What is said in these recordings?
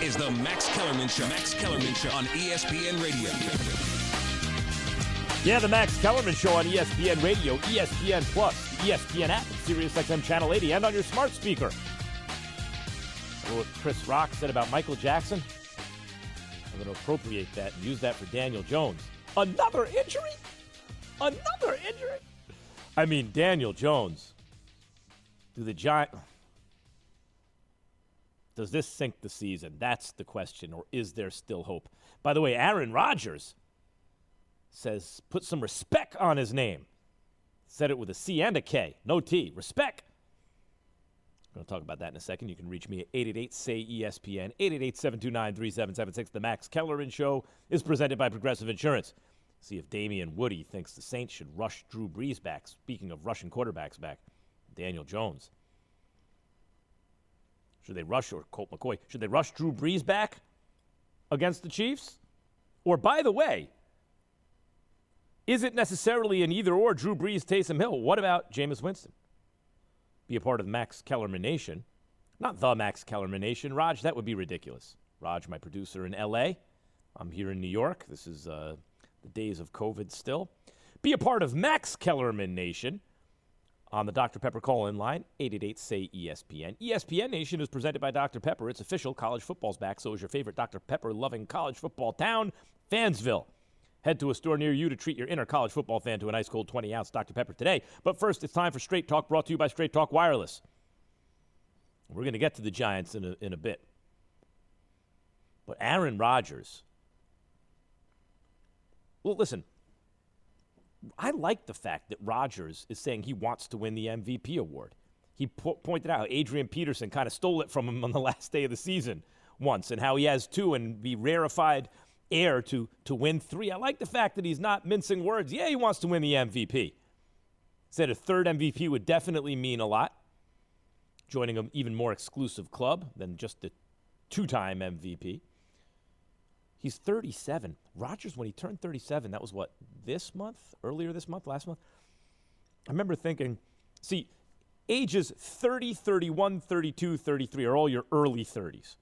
is the Max Kellerman Show. Max Kellerman Show on ESPN Radio. Yeah, the Max Kellerman Show on ESPN Radio, ESPN Plus, ESPN app, SiriusXM Channel 80, and on your smart speaker. What Chris Rock said about Michael Jackson, I'm going to appropriate that and use that for Daniel Jones. Another injury? Another injury? I mean, Daniel Jones. Does this sink the season? That's the question, or is there still hope? By the way, Aaron Rodgers says put some respect on his name. Said it with a C and a K, no T. Respect. I'm going to talk about that in a second. You can reach me at 888-SAY-ESPN, 888-729-3776. The Max Kellerman Show is presented by Progressive Insurance. See if Damien Woody thinks the Saints should rush Drew Brees back. Speaking of rushing quarterbacks back, Daniel Jones. Should they rush, or Colt McCoy, should they rush Drew Brees back against the Chiefs? Or, by the way, is it necessarily an either-or, Drew Brees, Taysom Hill? What about Jameis Winston? Be a part of the Max Kellerman Nation. Not the Max Kellerman Nation. Raj, that would be ridiculous. Raj, my producer in L.A. I'm here in New York. This is the days of COVID still. Be a part of Max Kellerman Nation on the Dr. Pepper call-in line, 888-SAY-ESPN. ESPN Nation is presented by Dr. Pepper. It's official. College football's back, so is your favorite Dr. Pepper-loving college football town, Fansville. Head to a store near you to treat your inner college football fan to an ice-cold 20-ounce Dr. Pepper today. But first, it's time for Straight Talk, brought to you by Straight Talk Wireless. We're going to get to the Giants in a bit. But Aaron Rodgers, well, listen, I like the fact that Rodgers is saying he wants to win the MVP award. He pointed out how Adrian Peterson kind of stole it from him on the last day of the season once, and how he has two and be rarefied air to win three. I like the fact that he's not mincing words. Yeah, he wants to win the MVP. Said a third MVP would definitely mean a lot, joining an even more exclusive club than just the two-time MVP. He's 37. Rodgers, when he turned 37, that was what, this month? Earlier this month? Last month? I remember thinking, see, ages 30, 31, 32, 33 are all your early 30s.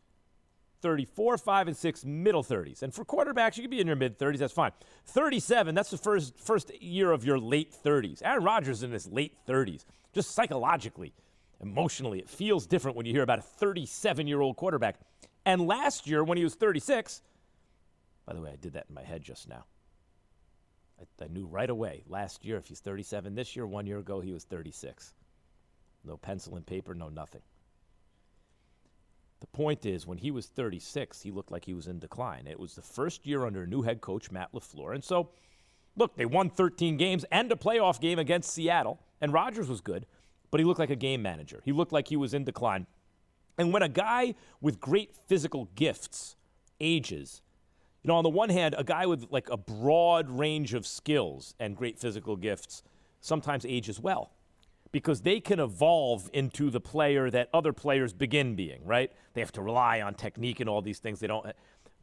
34, 5, and 6, middle 30s. And for quarterbacks, you could be in your mid-30s, that's fine. 37, that's the first year of your late 30s. Aaron Rodgers is in his late 30s. Just psychologically, emotionally, it feels different when you hear about a 37-year-old quarterback. And last year, when he was 36, by the way, I did that in my head just now. I knew right away. Last year, if he's 37 this year, 1 year ago, he was 36. No pencil and paper, no nothing. The point is, when he was 36, he looked like he was in decline. It was the first year under new head coach Matt LaFleur. And so, look, they won 13 games and a playoff game against Seattle. And Rodgers was good, but he looked like a game manager. He looked like he was in decline. And when a guy with great physical gifts ages, you know, on the one hand, a guy with like a broad range of skills and great physical gifts sometimes ages well, because they can evolve into the player that other players begin being, right? They have to rely on technique and all these things.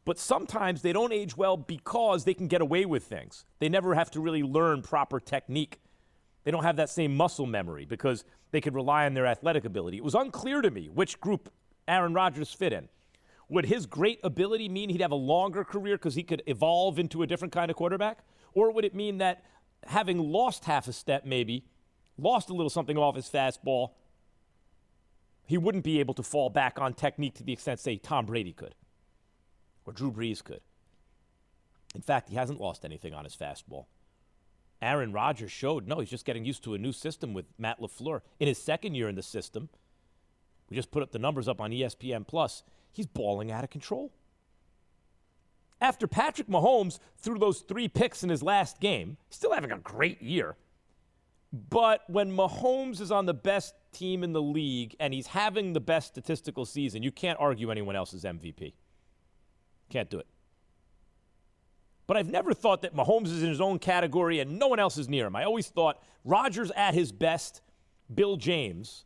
But sometimes they don't age well because they can get away with things. They never have to really learn proper technique. They don't have that same muscle memory because they can rely on their athletic ability. It was unclear to me which group Aaron Rodgers fit in. Would his great ability mean he'd have a longer career because he could evolve into a different kind of quarterback? Or would it mean that having lost half a step maybe, lost a little something off his fastball, he wouldn't be able to fall back on technique to the extent, say, Tom Brady could or Drew Brees could? In fact, he hasn't lost anything on his fastball. Aaron Rodgers showed, no, he's just getting used to a new system with Matt LaFleur. In his second year in the system, we just put up the numbers up on ESPN Plus, he's balling out of control. After Patrick Mahomes threw those 3 picks in his last game, still having a great year. But when Mahomes is on the best team in the league and he's having the best statistical season, you can't argue anyone else's MVP. Can't do it. But I've never thought that Mahomes is in his own category and no one else is near him. I always thought Rodgers at his best, Bill James,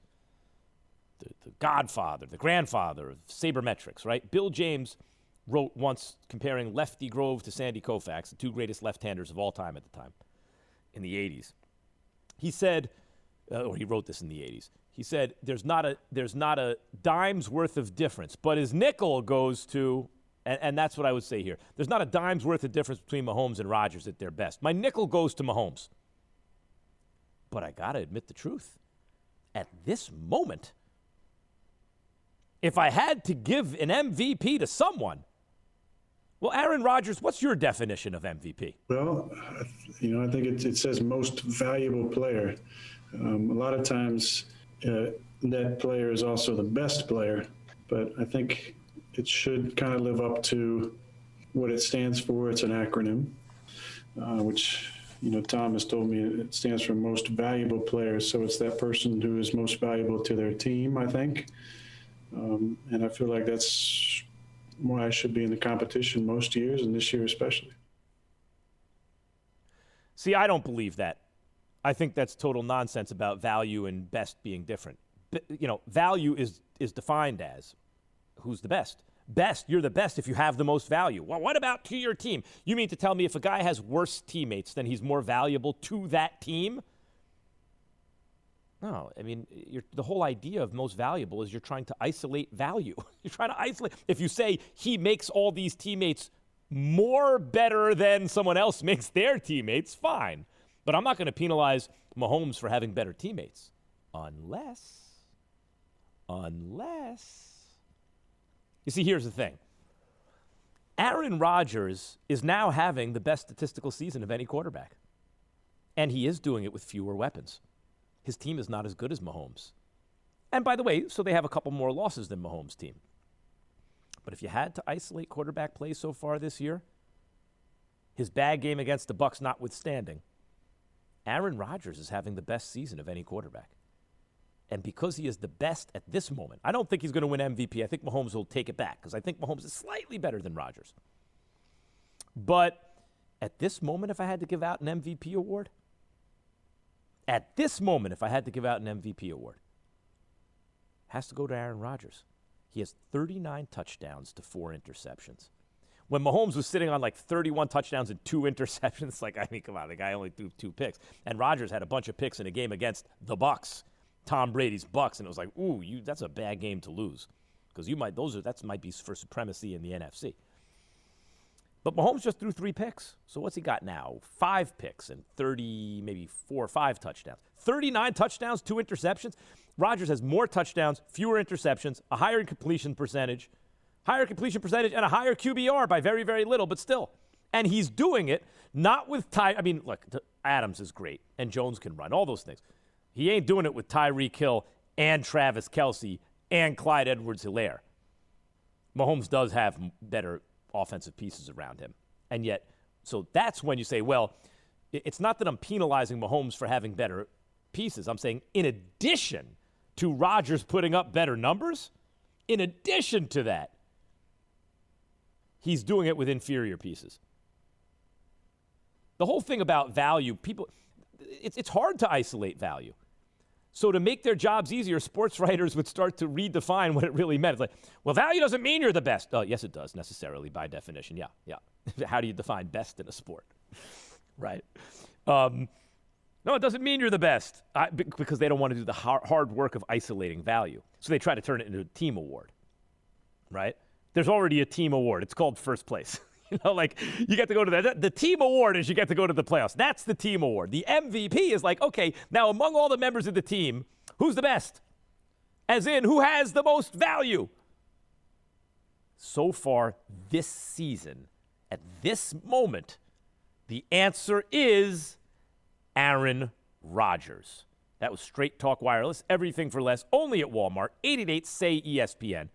the godfather, the grandfather of sabermetrics, right? Bill James wrote once comparing Lefty Grove to Sandy Koufax, the two greatest left-handers of all time at the time, in the 80s. He said, or he wrote this in the 80s, He said there's not a dime's worth of difference, but his nickel goes to, and that's what I would say here. There's not a dime's worth of difference between Mahomes and Rodgers at their best. My nickel goes to Mahomes. But I got to admit the truth. At this moment, if I had to give an MVP to someone, well, Aaron Rodgers, what's your definition of MVP? Well, I think it says most valuable player. A lot of times that player is also the best player, but I think it should kind of live up to what it stands for. It's an acronym, which, Tom has told me it stands for most valuable player. So it's that person who is most valuable to their team, I think. And I feel like that's why I should be in the competition most years, and this year especially. See, I don't believe that. I think that's total nonsense about value and best being different. Value is defined as who's the best. Best, you're the best if you have the most value. Well, what about to your team? You mean to tell me if a guy has worse teammates, then he's more valuable to that team? No, I mean, the whole idea of most valuable is you're trying to isolate value. You're trying to isolate. If you say he makes all these teammates more better than someone else makes their teammates, fine. But I'm not going to penalize Mahomes for having better teammates. Unless. You see, here's the thing. Aaron Rodgers is now having the best statistical season of any quarterback. And he is doing it with fewer weapons. His team is not as good as Mahomes. And by the way, so they have a couple more losses than Mahomes' team. But if you had to isolate quarterback play so far this year, his bad game against the Bucs notwithstanding, Aaron Rodgers is having the best season of any quarterback. And because he is the best at this moment, I don't think he's going to win MVP. I think Mahomes will take it back because I think Mahomes is slightly better than Rodgers. But at this moment, if I had to give out an MVP award, it has to go to Aaron Rodgers. He has 39 touchdowns to 4 interceptions. When Mahomes was sitting on like 31 touchdowns and 2 interceptions, come on, the guy only threw 2 picks. And Rodgers had a bunch of picks in a game against the Bucs, Tom Brady's Bucs, and it was like, that's a bad game to lose because that might be for supremacy in the NFC. But Mahomes just threw 3 picks. So what's he got now? 5 picks and maybe 4 or 5 touchdowns. 39 touchdowns, 2 interceptions. Rodgers has more touchdowns, fewer interceptions, a higher completion percentage, and a higher QBR by very, very little, but still. And he's doing it not with Adams is great, and Jones can run, all those things. He ain't doing it with Tyreek Hill and Travis Kelce and Clyde Edwards-Helaire. Mahomes does have better offensive pieces around him. And yet, so that's when you say, well, it's not that I'm penalizing Mahomes for having better pieces. I'm saying in addition to Rodgers putting up better numbers, in addition to that, he's doing it with inferior pieces. The whole thing about value, it's hard to isolate value. So to make their jobs easier, sports writers would start to redefine what it really meant. It's like, well, value doesn't mean you're the best. Oh, yes, it does, necessarily, by definition. Yeah. How do you define best in a sport? Right. No, it doesn't mean you're the best because they don't want to do the hard work of isolating value. So they try to turn it into a team award, right? There's already a team award. It's called first place. You get to go to that. The team award is you get to go to the playoffs. That's the team award. The MVP is like, okay, now among all the members of the team, who's the best? As in, who has the most value? So far this season, at this moment, the answer is Aaron Rodgers. That was Straight Talk Wireless, everything for less, only at Walmart, 888-SAY-ESPN.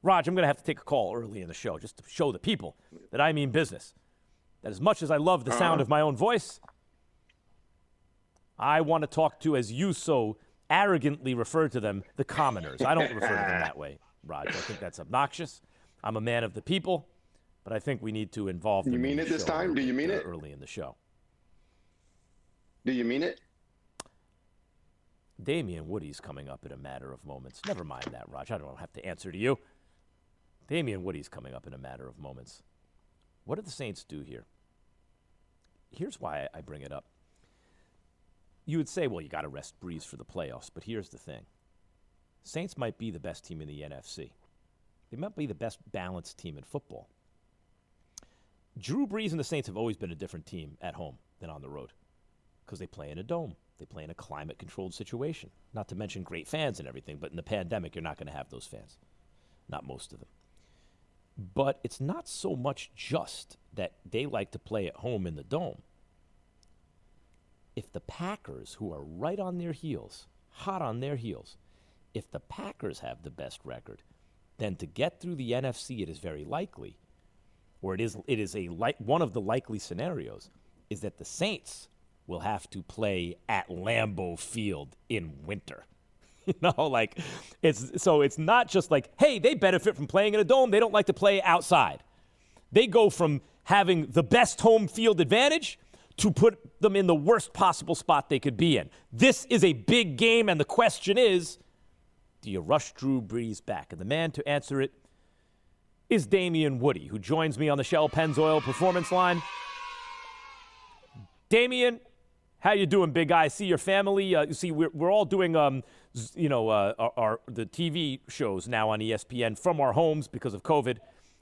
Raj, I'm going to have to take a call early in the show just to show the people that I mean business. That as much as I love the sound of my own voice, I want to talk to, as you so arrogantly refer to them, the commoners. I don't refer to them that way, Raj. I think that's obnoxious. I'm a man of the people, but I think we need to involve them. You mean it this time? Do you mean it? Early in the show. Do you mean it? Damien Woody's coming up in a matter of moments. Never mind that, Raj. I don't have to answer to you. Damien Woody's coming up in a matter of moments. What do the Saints do here? Here's why I bring it up. You would say, well, you got to rest Breeze for the playoffs, but here's the thing. Saints might be the best team in the NFC. They might be the best balanced team in football. Drew Brees and the Saints have always been a different team at home than on the road because they play in a dome. They play in a climate-controlled situation. Not to mention great fans and everything, but in the pandemic, you're not going to have those fans. Not most of them. But it's not so much just that they like to play at home in the dome. If the Packers, who are right on their heels, hot on their heels, if the Packers have the best record, then to get through the NFC, it is very likely, or it is one of the likely scenarios, is that the Saints will have to play at Lambeau Field in winter. It's not just like, hey, they benefit from playing in a dome. They don't like to play outside. They go from having the best home field advantage to put them in the worst possible spot they could be in. This is a big game, and the question is, do you rush Drew Brees back? And the man to answer it is Damien Woody, who joins me on the Shell Pennzoil Performance Line. Damien, how you doing, big guy? I see your family. You see, we're all doing, the TV shows now on ESPN from our homes because of COVID.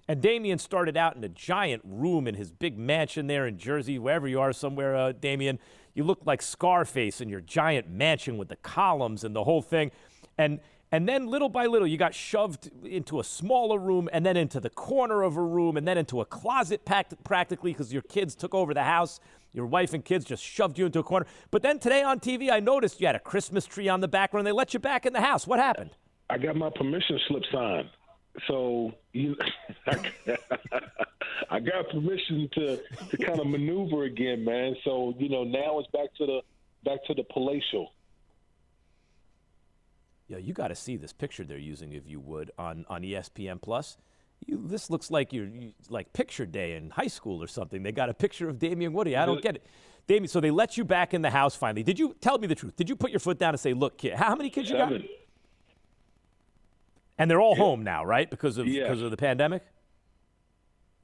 And Damien started out in a giant room in his big mansion there in Jersey, wherever you are somewhere, Damien. You look like Scarface in your giant mansion with the columns and the whole thing. And then little by little, you got shoved into a smaller room and then into the corner of a room and then into a closet practically because your kids took over the house. Your wife and kids just shoved you into a corner. But then today on TV, I noticed you had a Christmas tree on the background. They let you back in the house. What happened? I got my permission slip signed. So I got permission to kind of maneuver again, man. So, now it's back to the palatial. Yeah, you got to see this picture they're using, if you would, on ESPN Plus. This looks like you're like picture day in high school or something. They got a picture of Damien Woody. I don't get it. Damien, so they let you back in the house finally. Did you tell me the truth? Did you put your foot down and say, "Look, kid, how many kids 7. you got?" And they're all home now, right? Because of the pandemic.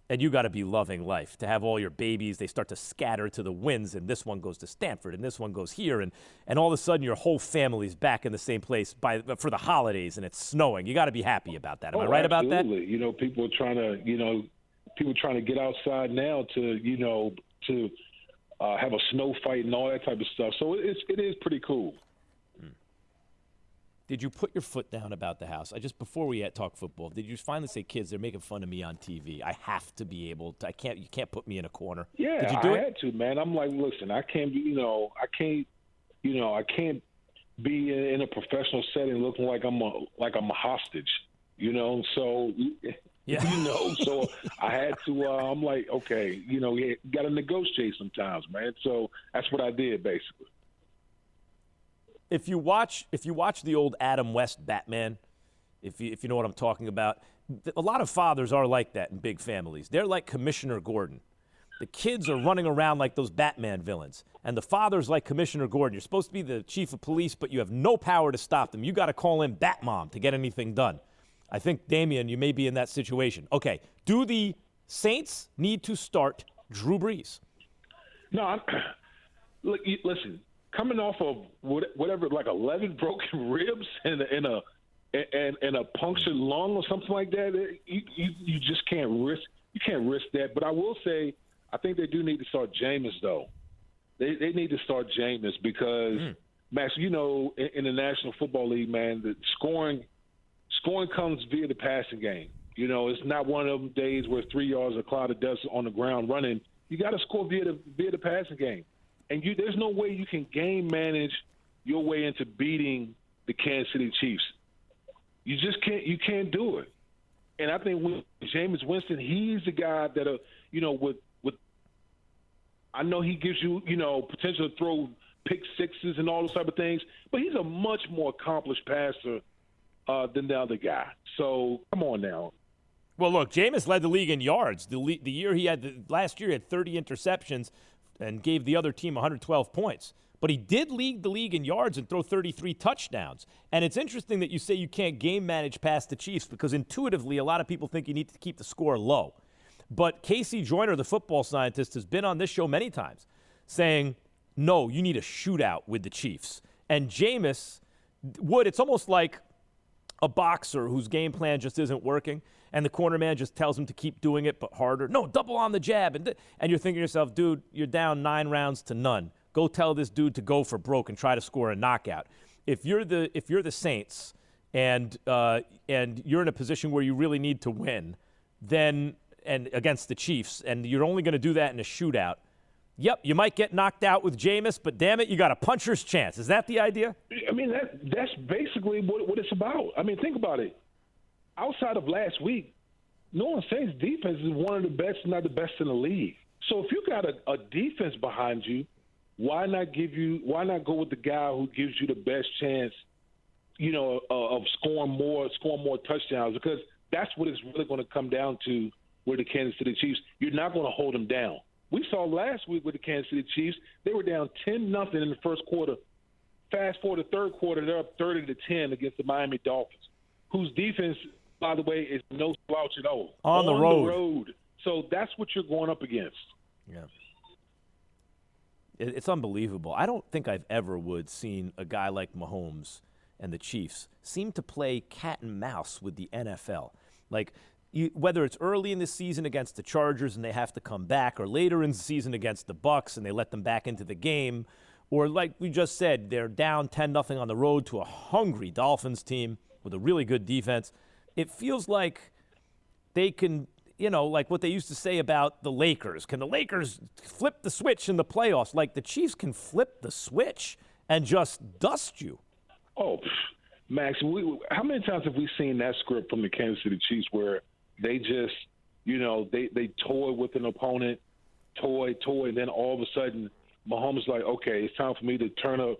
And you got to be loving life to have all your babies. They start to scatter to the winds, and this one goes to Stanford, and this one goes here, and all of a sudden your whole family's back in the same place for the holidays, and it's snowing. You got to be happy about that. Am I right about that? Absolutely. People are trying to get outside now to have a snow fight and all that type of stuff. So it is pretty cool. Did you put your foot down about the house? Before we talk football, did you finally say, kids, they're making fun of me on TV. I have to be able to. You can't put me in a corner. Yeah, did you do I had to, man. I'm like, listen, I can't be, I can't be in a professional setting looking like I'm a hostage, So, so I had to. I'm like, okay, you got to negotiate sometimes, man. So that's what I did, basically. If you watch the old Adam West Batman, if you know what I'm talking about, a lot of fathers are like that in big families. They're like Commissioner Gordon. The kids are running around like those Batman villains, and the father's like Commissioner Gordon. You're supposed to be the chief of police, but you have no power to stop them. You got to call in Batmom to get anything done. I think, Damien, you may be in that situation. Okay, do the Saints need to start Drew Brees? No, look, listen. Coming off of whatever, like 11 broken ribs and a punctured lung or something like that, you just can't risk. You can't risk that. But I will say, I think they do need to start Jameis though. They need to start Jameis because Max, in the National Football League, man, the scoring comes via the passing game. It's not one of them days where 3 yards a cloud of dust on the ground running. You got to score via the passing game. And there's no way you can game manage your way into beating the Kansas City Chiefs. You just can't. You can't do it. And I think with Jameis Winston, he's the guy that, with I know he gives you, potential to throw pick sixes and all those type of things, but he's a much more accomplished passer than the other guy. So come on now. Well, look, Jameis led the league in yards. The year last year he had 30 interceptions. And gave the other team 112 points. But he did lead the league in yards and throw 33 touchdowns. And it's interesting that you say you can't game manage past the Chiefs because intuitively a lot of people think you need to keep the score low. But Casey Joyner, the football scientist, has been on this show many times saying, no, you need a shootout with the Chiefs. And Jameis it's almost like a boxer whose game plan just isn't working, and the corner man just tells him to keep doing it but harder. No, double on the jab. And you're thinking to yourself, dude, you're down 9 rounds to none. Go tell this dude to go for broke and try to score a knockout. If you're the Saints and you're in a position where you really need to win, then and against the Chiefs, and you're only going to do that in a shootout, yep, you might get knocked out with Jameis, but damn it, you got a puncher's chance. Is that the idea? I mean, that's basically what it's about. I mean, think about it. Outside of last week, New Orleans Saints defense is one of the best, not the best in the league. So if you got a defense behind you, why not go with the guy who gives you the best chance, of scoring more touchdowns? Because that's what it's really going to come down to with the Kansas City Chiefs. You're not going to hold them down. We saw last week with the Kansas City Chiefs, they were down 10-0 in the first quarter. Fast forward to third quarter, they're up 30-10 against the Miami Dolphins, whose defense, by the way, is no slouch at all. On the road. So that's what you're going up against. Yeah. It's unbelievable. I don't think I've ever seen a guy like Mahomes and the Chiefs seem to play cat and mouse with the NFL. Like, whether it's early in the season against the Chargers and they have to come back, or later in the season against the Bucs and they let them back into the game, or like we just said, they're down 10-0 on the road to a hungry Dolphins team with a really good defense. It feels like they can, like what they used to say about the Lakers. Can the Lakers flip the switch in the playoffs? Like the Chiefs can flip the switch and just dust you. Oh, Max, how many times have we seen that script from the Kansas City Chiefs where they just, they toy with an opponent, toy, and then all of a sudden Mahomes is like, okay, it's time for me to turn up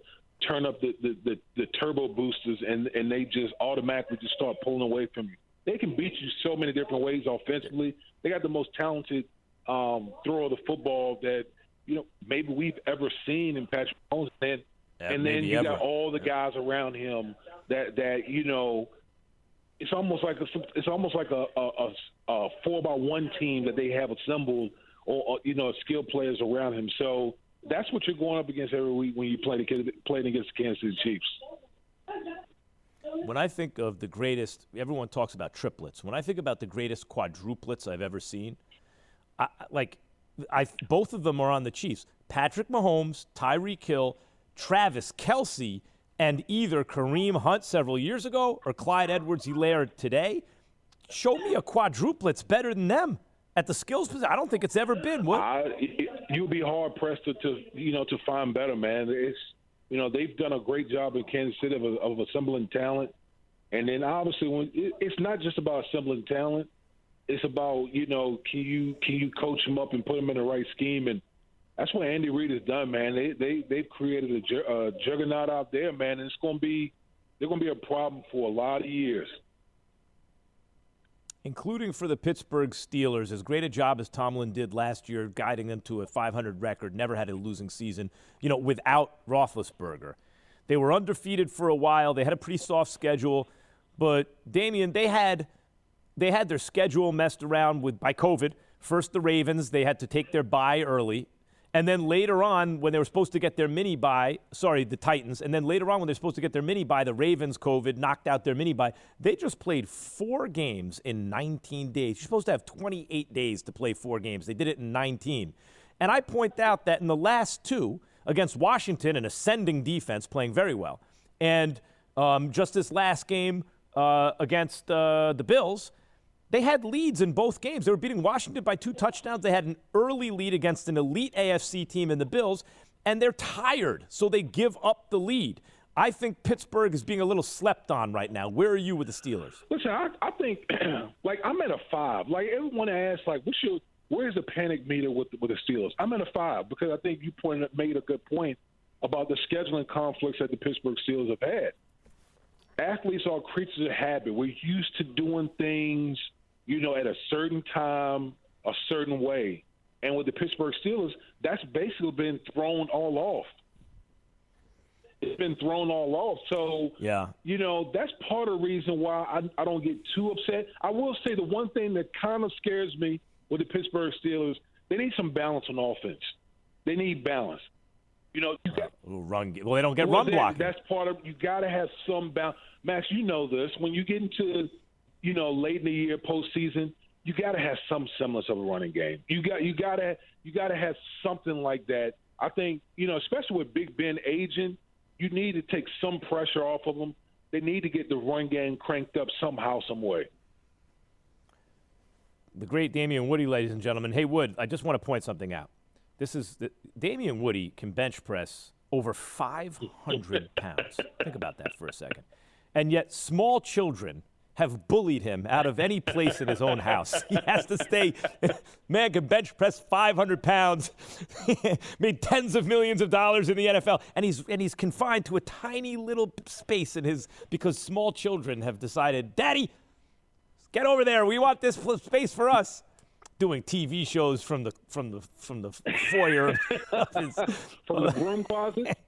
the turbo boosters, and they just automatically just start pulling away from you. They can beat you so many different ways offensively. They got the most talented thrower of the football that, maybe we've ever seen in Patrick Mahomes. And then you got all the guys around him that it's almost like a 4x1 team that they have assembled, or skilled players around him. So that's what you're going up against every week when you playing against the Kansas City Chiefs. When I think of the greatest, everyone talks about triplets. When I think about the greatest quadruplets I've ever seen, both of them are on the Chiefs. Patrick Mahomes, Tyreek Hill, Travis Kelce, and either Kareem Hunt several years ago or Clyde Edwards-Helaire today. Show me a quadruplet's better than them at the skills position. I don't think it's ever been. You'll be hard pressed to find better, man. It's they've done a great job in Kansas City of assembling talent, and then obviously it's not just about assembling talent. It's about can you coach them up and put them in the right scheme, and that's what Andy Reid has done, man. They've created a juggernaut out there, man, and they're going to be a problem for a lot of years. Including for the Pittsburgh Steelers, as great a job as Tomlin did last year, guiding them to a 500 record, never had a losing season, without Roethlisberger. They were undefeated for a while. They had a pretty soft schedule, but Damien, they had their schedule messed around by COVID. First, the Ravens, they had to take their bye early. And then later on, when they were supposed to get their mini bye, the Titans, and then later on when they're supposed to get their mini bye, the Ravens, COVID, knocked out their mini bye. They just played 4 games in 19 days. You're supposed to have 28 days to play 4 games. They did it in 19. And I point out that in the last 2, against Washington, an ascending defense playing very well, and just this last game against the Bills, they had leads in both games. They were beating Washington by 2 touchdowns. They had an early lead against an elite AFC team in the Bills, and they're tired, so they give up the lead. I think Pittsburgh is being a little slept on right now. Where are you with the Steelers? Listen, I think, I'm at a 5. Everyone asks, where's the panic meter with the Steelers? I'm at a 5 because I think you made a good point about the scheduling conflicts that the Pittsburgh Steelers have had. Athletes are creatures of habit. We're used to doing things at a certain time, a certain way. And with the Pittsburgh Steelers, that's basically been thrown all off. It's been thrown all off. So, yeah, that's part of the reason why I don't get too upset. I will say the one thing that kind of scares me with the Pittsburgh Steelers, they need some balance on offense. They need balance. Well, they don't get run blocking. That's part of – you got to have some balance. Max, you know this. When you get into, late in the year, postseason, you got to have some semblance of a running game. You got to have something like that. I think, especially with Big Ben aging, you need to take some pressure off of them. They need to get the run game cranked up somehow, some way. The great Damien Woody, ladies and gentlemen. Hey, Wood, I just want to point something out. Damien Woody can bench press over 500 pounds. Think about that for a second. And yet small children have bullied him out of any place in his own house. He has to stay. Man can bench press 500 pounds, made tens of millions of dollars in the NFL, and he's confined to a tiny little space because small children have decided, Daddy, get over there. We want this space for us. Doing TV shows from the foyer of his, from the broom closet,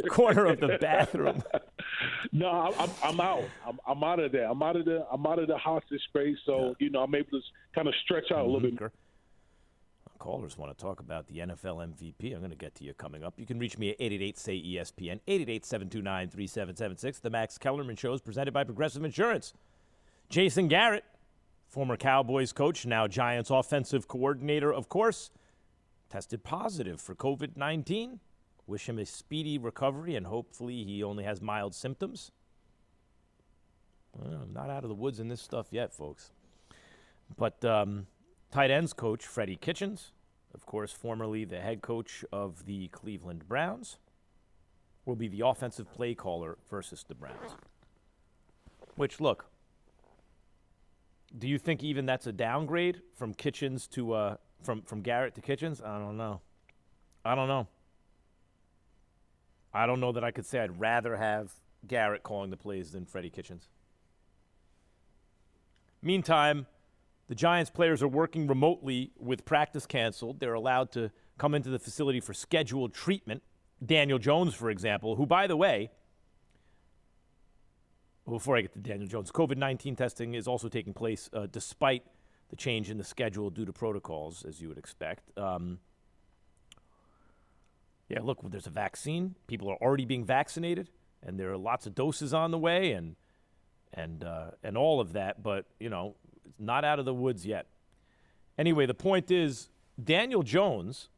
corner of the bathroom. No, I'm out. I'm out of there. I'm out of the hostage space. So I'm able to kind of stretch out a little bit. Callers want to talk about the NFL MVP. I'm going to get to you coming up. You can reach me at 888-SAY-ESPN, 888-729-3776. The Max Kellerman Show is presented by Progressive Insurance. Jason Garrett, former Cowboys coach, now Giants offensive coordinator, of course, tested positive for COVID-19. Wish him a speedy recovery, and hopefully he only has mild symptoms. Well, I'm not out of the woods in this stuff yet, folks. But tight ends coach Freddie Kitchens, of course, formerly the head coach of the Cleveland Browns, will be the offensive play caller versus the Browns. Which, look, do you think even that's a downgrade from Kitchens to from Garrett to Kitchens? I don't know. I don't know that I could say I'd rather have Garrett calling the plays than Freddie Kitchens. Meantime, the Giants players are working remotely with practice canceled. They're allowed to come into the facility for scheduled treatment. Daniel Jones, for example, who, by the way, before I get to Daniel Jones, COVID-19 testing is also taking place despite the change in the schedule due to protocols, as you would expect. Yeah, look, there's a vaccine. People are already being vaccinated, and there are lots of doses on the way, and all of that. But it's not out of the woods yet. Anyway, the point is, Daniel Jones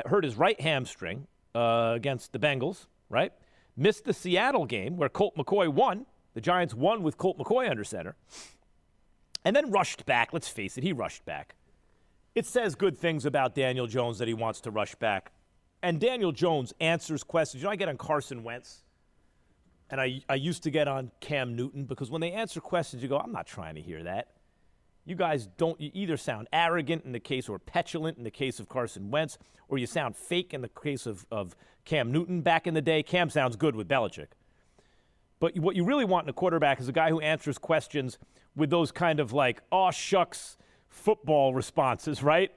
hurt his right hamstring against the Bengals. Right, missed the Seattle game where Colt McCoy won. The Giants won with Colt McCoy under center, and then rushed back. Let's face it, he rushed back. It says good things about Daniel Jones that he wants to rush back. And Daniel Jones answers questions. I get on Carson Wentz, and I used to get on Cam Newton, because when they answer questions, you go, I'm not trying to hear that. You guys don't. You either sound arrogant in the case, or petulant in the case of Carson Wentz, or you sound fake in the case of Cam Newton back in the day. Cam sounds good with Belichick. But what you really want in a quarterback is a guy who answers questions with those kind of like, aw shucks, football responses, right?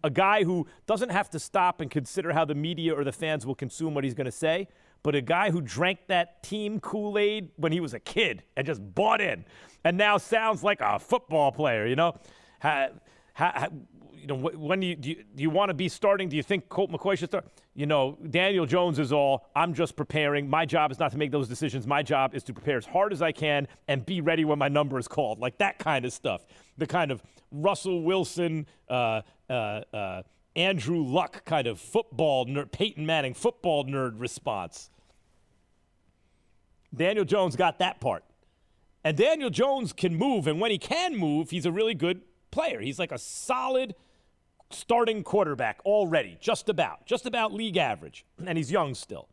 A guy who doesn't have to stop and consider how the media or the fans will consume what he's going to say, but a guy who drank that team Kool-Aid when he was a kid and just bought in, and now sounds like a football player. When do you want to be starting? Do you think Colt McCoy should start? Daniel Jones is all, I'm just preparing. My job is not to make those decisions. My job is to prepare as hard as I can and be ready when my number is called. Like that kind of stuff. The kind of Russell Wilson, Andrew Luck kind of football nerd, Peyton Manning football nerd response. Daniel Jones got that part. And Daniel Jones can move, and when he can move, he's a really good player. He's like a solid starting quarterback already, just about league average, and he's young still.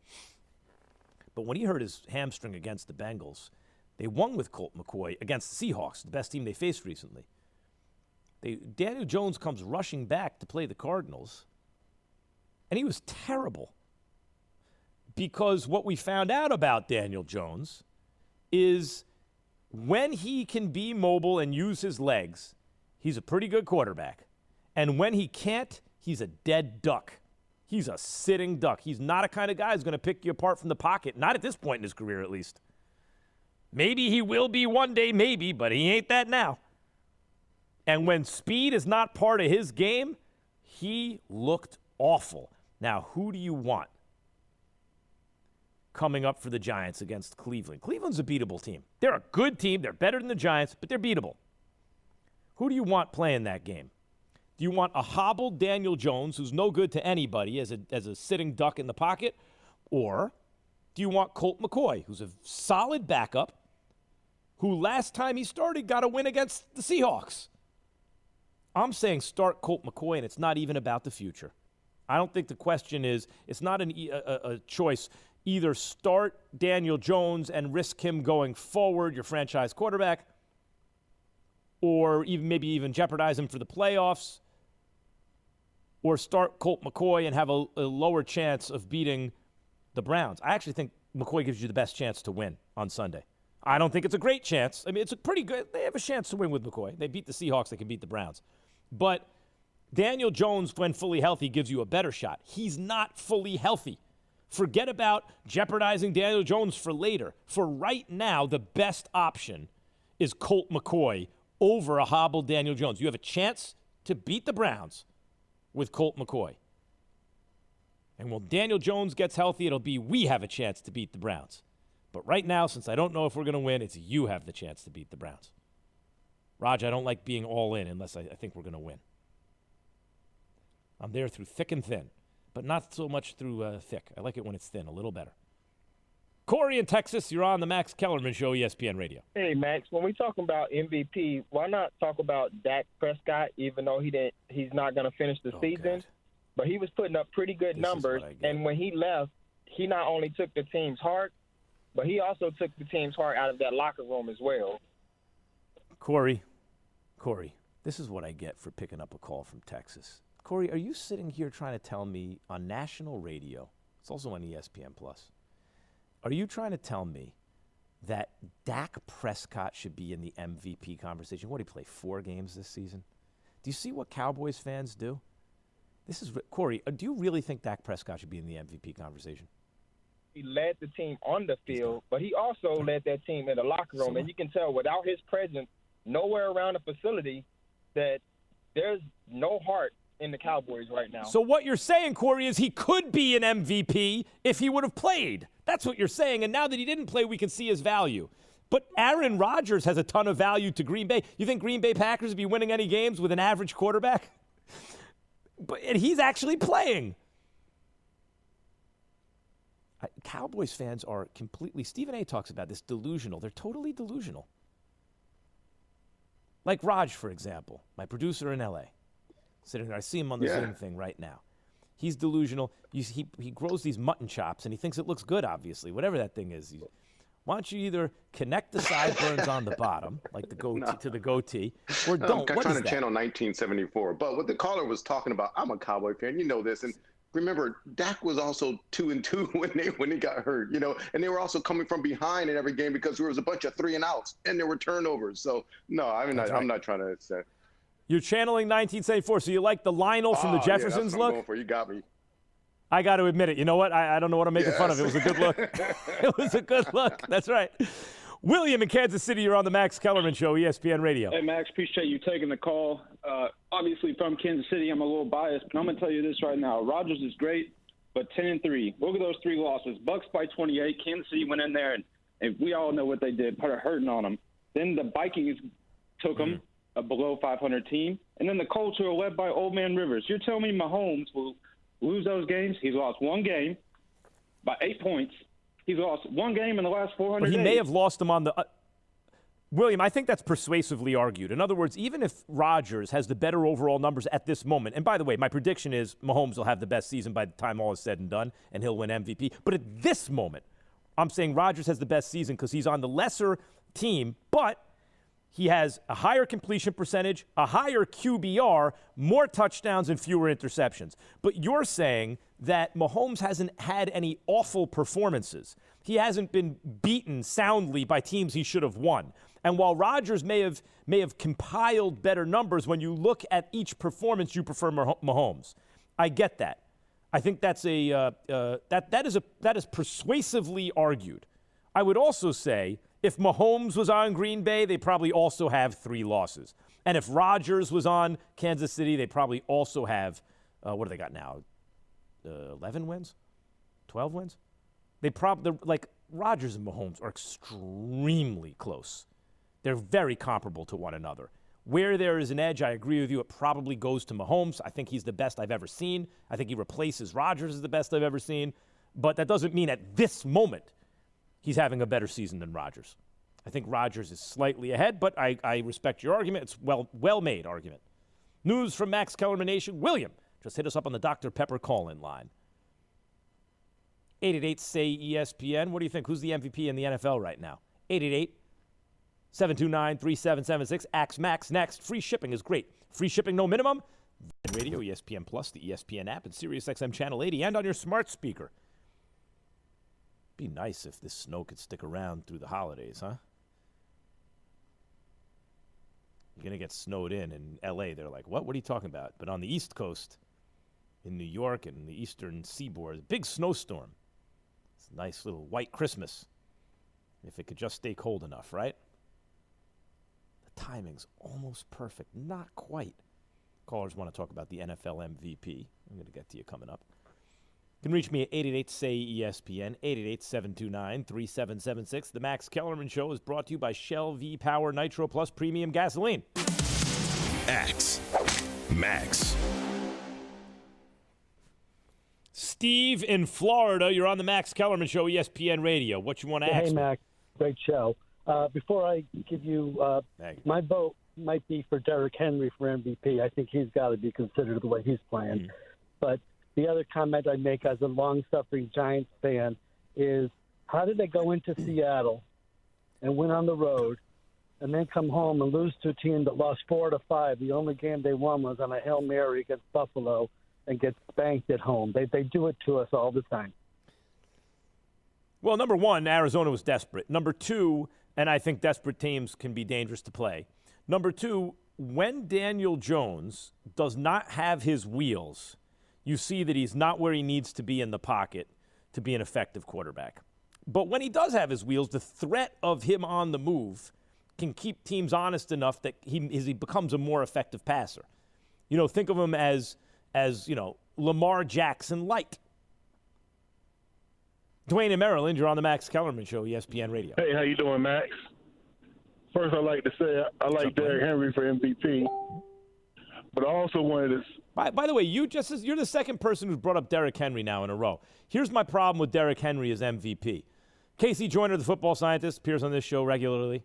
But when he hurt his hamstring against the Bengals, they won with Colt McCoy against the Seahawks, the best team they faced recently. Daniel Jones comes rushing back to play the Cardinals, and he was terrible. Because what we found out about Daniel Jones is when he can be mobile and use his legs, he's a pretty good quarterback. And when he can't, he's a dead duck. He's a sitting duck. He's not a kind of guy who's going to pick you apart from the pocket, not at this point in his career at least. Maybe he will be one day, maybe, but he ain't that now. And when speed is not part of his game, he looked awful. Now, who do you want? coming up for the Giants against Cleveland. Cleveland's a beatable team. They're a good team. They're better than the Giants, but they're beatable. Who do you want playing that game? Do you want a hobbled Daniel Jones, who's no good to anybody as a sitting duck in the pocket? Or do you want Colt McCoy, who's a solid backup, who last time he started got a win against the Seahawks? I'm saying start Colt McCoy, and it's not even about the future. I don't think the question is, it's not a choice. Either start Daniel Jones and risk him going forward, your franchise quarterback, or maybe even jeopardize him for the playoffs, or start Colt McCoy and have a lower chance of beating the Browns. I actually think McCoy gives you the best chance to win on Sunday. I don't think it's a great chance. I mean, it's a pretty good – they have a chance to win with McCoy. They beat the Seahawks. They can beat the Browns. But Daniel Jones, when fully healthy, gives you a better shot. He's not fully healthy. Forget about jeopardizing Daniel Jones for later. For right now, the best option is Colt McCoy over a hobbled Daniel Jones. You have a chance to beat the Browns with Colt McCoy. And when Daniel Jones gets healthy, it'll be we have a chance to beat the Browns. But right now, since I don't know if we're going to win, it's you have the chance to beat the Browns. Raj, I don't like being all in unless I think we're going to win. I'm there through thick and thin, but not so much through thick. I like it when it's thin, a little better. Corey in Texas, you're on the Max Kellerman Show, ESPN Radio. Hey, Max, when we talking about MVP, why not talk about Dak Prescott, even though he's not going to finish the season? God. But he was putting up pretty good numbers, and when he left, he not only took the team's heart, but he also took the team's heart out of that locker room as well. Corey, this is what I get for picking up a call from Texas. Corey, are you sitting here trying to tell me on national radio, it's also on ESPN+, are you trying to tell me that Dak Prescott should be in the MVP conversation? What, did he play 4 games this season? Do you see what Cowboys fans do? Corey, do you really think Dak Prescott should be in the MVP conversation? He led the team on the field, but he also led that team in the locker room. And you can tell without his presence nowhere around the facility that there's no heart in the Cowboys right now. So what you're saying, Corey, is he could be an MVP if he would have played. That's what you're saying. And now that he didn't play, we can see his value. But Aaron Rodgers has a ton of value to Green Bay. You think Green Bay Packers would be winning any games with an average quarterback? And he's actually playing. Cowboys fans are completely, Stephen A. talks about this, delusional. They're totally delusional. Like Raj, for example, my producer in L.A. Sitting there, I see him on the Zoom thing right now. He's delusional. He grows these mutton chops, and he thinks it looks good, obviously, whatever that thing is. Why don't you either connect the sideburns on the bottom, like the goatee to the goatee, or don't? I'm trying to channel 1974. But what the caller was talking about, I'm a Cowboy fan, you know this, and remember, Dak was also 2-2 when he got hurt, and they were also coming from behind in every game because there was a bunch of 3-and-outs and there were turnovers. So no, I'm not trying to say. You're channeling 1974, so you like the Lionel from the Jeffersons look? look? You got me. I got to admit it. You know what? I don't know what I'm making fun of. It was a good look. It was a good look. That's right. William in Kansas City, you're on the Max Kellerman Show, ESPN Radio. Hey, Max, appreciate you taking the call. Obviously, from Kansas City, I'm a little biased, but I'm going to tell you this right now. Rodgers is great, but 10-3. Look at those 3 losses. Bucs by 28. Kansas City went in there, and we all know what they did, put a hurting on them. Then the Vikings took them, a below 500 team. And then the Colts, who are led by Old Man Rivers. You're telling me Mahomes will lose those games? He's lost 1 game by 8 points. He's lost 1 game in the last 400 days. He may have lost them on the William, I think that's persuasively argued. In other words, even if Rodgers has the better overall numbers at this moment, and by the way, my prediction is Mahomes will have the best season by the time all is said and done, and he'll win MVP. But at this moment, I'm saying Rodgers has the best season because he's on the lesser team, but he has a higher completion percentage, a higher QBR, more touchdowns, and fewer interceptions. But you're saying that Mahomes hasn't had any awful performances. He hasn't been beaten soundly by teams he should have won. And while Rodgers may have compiled better numbers, when you look at each performance, you prefer Mahomes. I get that. I think that's that is persuasively argued. I would also say if Mahomes was on Green Bay, they probably also have 3 losses. And if Rodgers was on Kansas City, they probably also have what do they got now? 11 wins? 12 wins? Rodgers and Mahomes are extremely close. They're very comparable to one another. Where there is an edge, I agree with you, it probably goes to Mahomes. I think he's the best I've ever seen. I think he replaces Rodgers as the best I've ever seen. But that doesn't mean at this moment he's having a better season than Rodgers. I think Rodgers is slightly ahead, but I respect your argument. It's well-made argument. News from Max Kellerman Nation. William, just hit us up on the Dr. Pepper call-in line. 888-SAY-ESPN. What do you think? Who's the MVP in the NFL right now? 888-729-3776. Axe Max next. Free shipping is great. Free shipping, no minimum. Radio, ESPN Plus, the ESPN app, and SiriusXM Channel 80, and on your smart speaker. Be nice if this snow could stick around through the holidays, huh? You're going to get snowed in L.A. They're like, what? What are you talking about? But on the East Coast, in New York and the eastern seaboard, big snowstorm. It's a nice little white Christmas. If it could just stay cold enough, right? The timing's almost perfect. Not quite. Callers want to talk about the NFL MVP. I'm going to get to you coming up. You can reach me at 888-SAY-ESPN, 888-729-3776. The Max Kellerman Show is brought to you by Shell V-Power Nitro Plus Premium Gasoline. Axe Max. Steve in Florida, you're on the Max Kellerman Show, ESPN Radio. What you want to ask me? Hey, Max. Great show. Before I give you my vote might be for Derrick Henry for MVP. I think he's got to be considered the way he's playing. Mm-hmm. But the other comment I make as a long-suffering Giants fan is, how did they go into Seattle and win on the road and then come home and lose to a team that lost 4-5? The only game they won was on a Hail Mary against Buffalo and get spanked at home. They do it to us all the time. Well, number one, Arizona was desperate. Number two, and I think desperate teams can be dangerous to play. Number two, when Daniel Jones does not have his wheels, you see that he's not where he needs to be in the pocket to be an effective quarterback. But when he does have his wheels, the threat of him on the move can keep teams honest enough that he becomes a more effective passer. You know, think of him as Lamar Jackson light. Dwayne in Maryland, you're on the Max Kellerman Show, ESPN Radio. Hey, how you doing, Max? First, I'd like to say I like Derrick Henry for MVP, but I also wanted to. By the way, you're the second person who's brought up Derrick Henry now in a row. Here's my problem with Derrick Henry as MVP. Casey Joyner, the football scientist, appears on this show regularly.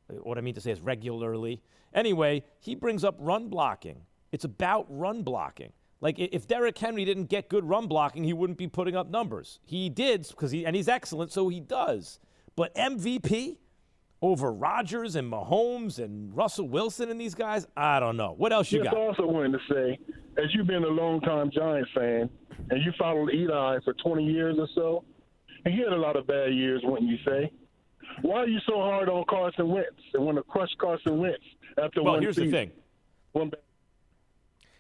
What I mean to say is regularly. Anyway, he brings up run blocking. It's about run blocking. Like, if Derrick Henry didn't get good run blocking, he wouldn't be putting up numbers. He did, and he's excellent, so he does. But MVP over Rodgers and Mahomes and Russell Wilson and these guys, I don't know. What else you got? I also wanted to say, as you've been a long-time Giants fan, and you followed Eli for 20 years or so, and he had a lot of bad years, wouldn't you say? Why are you so hard on Carson Wentz and want to crush Carson Wentz after one season? Well, here's the thing.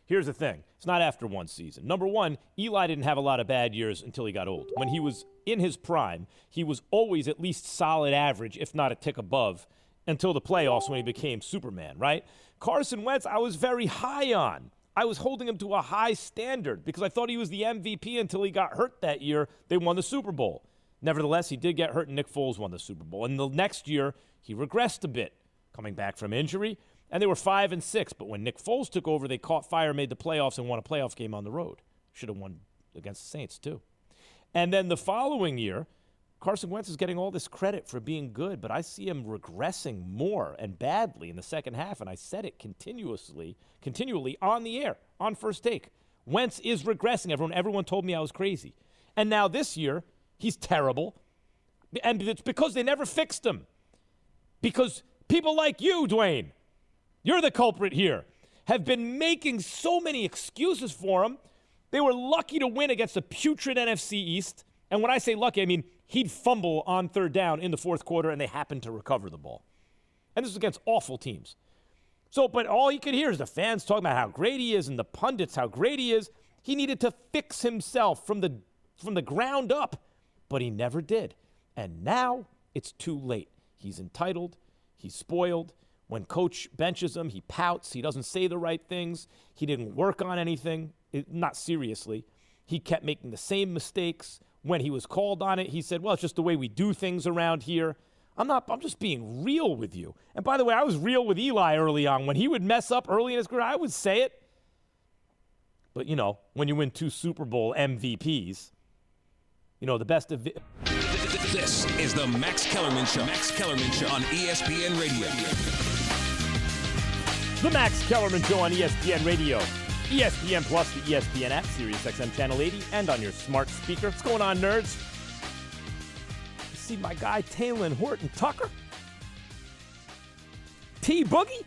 Here's the thing. It's not after one season. Number one, Eli didn't have a lot of bad years until he got old. When he was in his prime, he was always at least solid average, if not a tick above, until the playoffs when he became Superman, right? Carson Wentz, I was very high on. I was holding him to a high standard because I thought he was the MVP until he got hurt that year. They won the Super Bowl. Nevertheless, he did get hurt, and Nick Foles won the Super Bowl. And the next year, he regressed a bit, coming back from injury. And they were 5-6, but when Nick Foles took over, they caught fire, made the playoffs, and won a playoff game on the road. Should have won against the Saints, too. And then the following year, Carson Wentz is getting all this credit for being good, but I see him regressing more and badly in the second half, and I said it continually on the air, on First Take. Wentz is regressing. Everyone told me I was crazy. And now this year, he's terrible, and it's because they never fixed him. Because people like you, Dwayne, you're the culprit here, have been making so many excuses for him. They were lucky to win against a putrid NFC East. And when I say lucky, I mean he'd fumble on third down in the fourth quarter, and they happened to recover the ball. And this is against awful teams. But all you could hear is the fans talking about how great he is and the pundits how great he is. He needed to fix himself from the ground up, but he never did. And now it's too late. He's entitled. He's spoiled. When coach benches him, he pouts. He doesn't say the right things. He didn't work on anything, not seriously. He kept making the same mistakes, when he was called on it, he said, well, it's just the way we do things around here. I'm just being real with you. And by the way, I was real with Eli early on. When he would mess up early in his career, I would say it. But, when you win 2 Super Bowl MVPs, the best of it. This is the Max Kellerman Show. Max Kellerman Show on ESPN Radio. The Max Kellerman Show on ESPN Radio. ESPN Plus, the ESPN app, Sirius XM Channel 80, and on your smart speaker. What's going on, nerds? You see my guy, Taylor Horton Tucker? T-Boogie?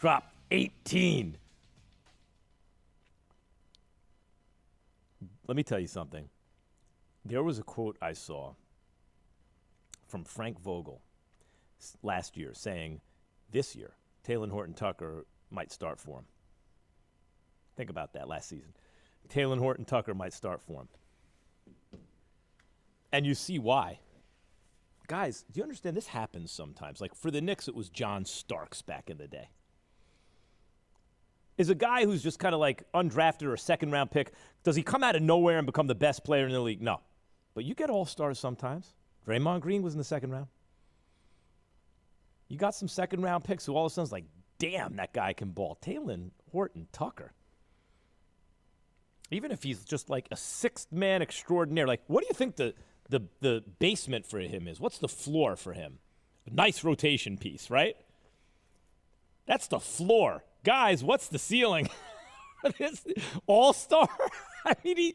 Drop 18. Let me tell you something. There was a quote I saw from Frank Vogel last year saying, this year, Taylor Horton Tucker might start for him. Think about that last season. Taylor Horton Tucker might start for him. And you see why. Guys, do you understand this happens sometimes? Like for the Knicks, it was John Starks back in the day. Is a guy who's just kind of like undrafted or a second-round pick, does he come out of nowhere and become the best player in the league? No. But you get all-stars sometimes. Draymond Green was in the second round. You got some second-round picks who all of a sudden is like, damn, that guy can ball. Taylor Horton Tucker. Even if he's just like a sixth-man extraordinaire, like what do you think the basement for him is? What's the floor for him? A nice rotation piece, right? That's the floor. Guys, what's the ceiling? All-star? I mean,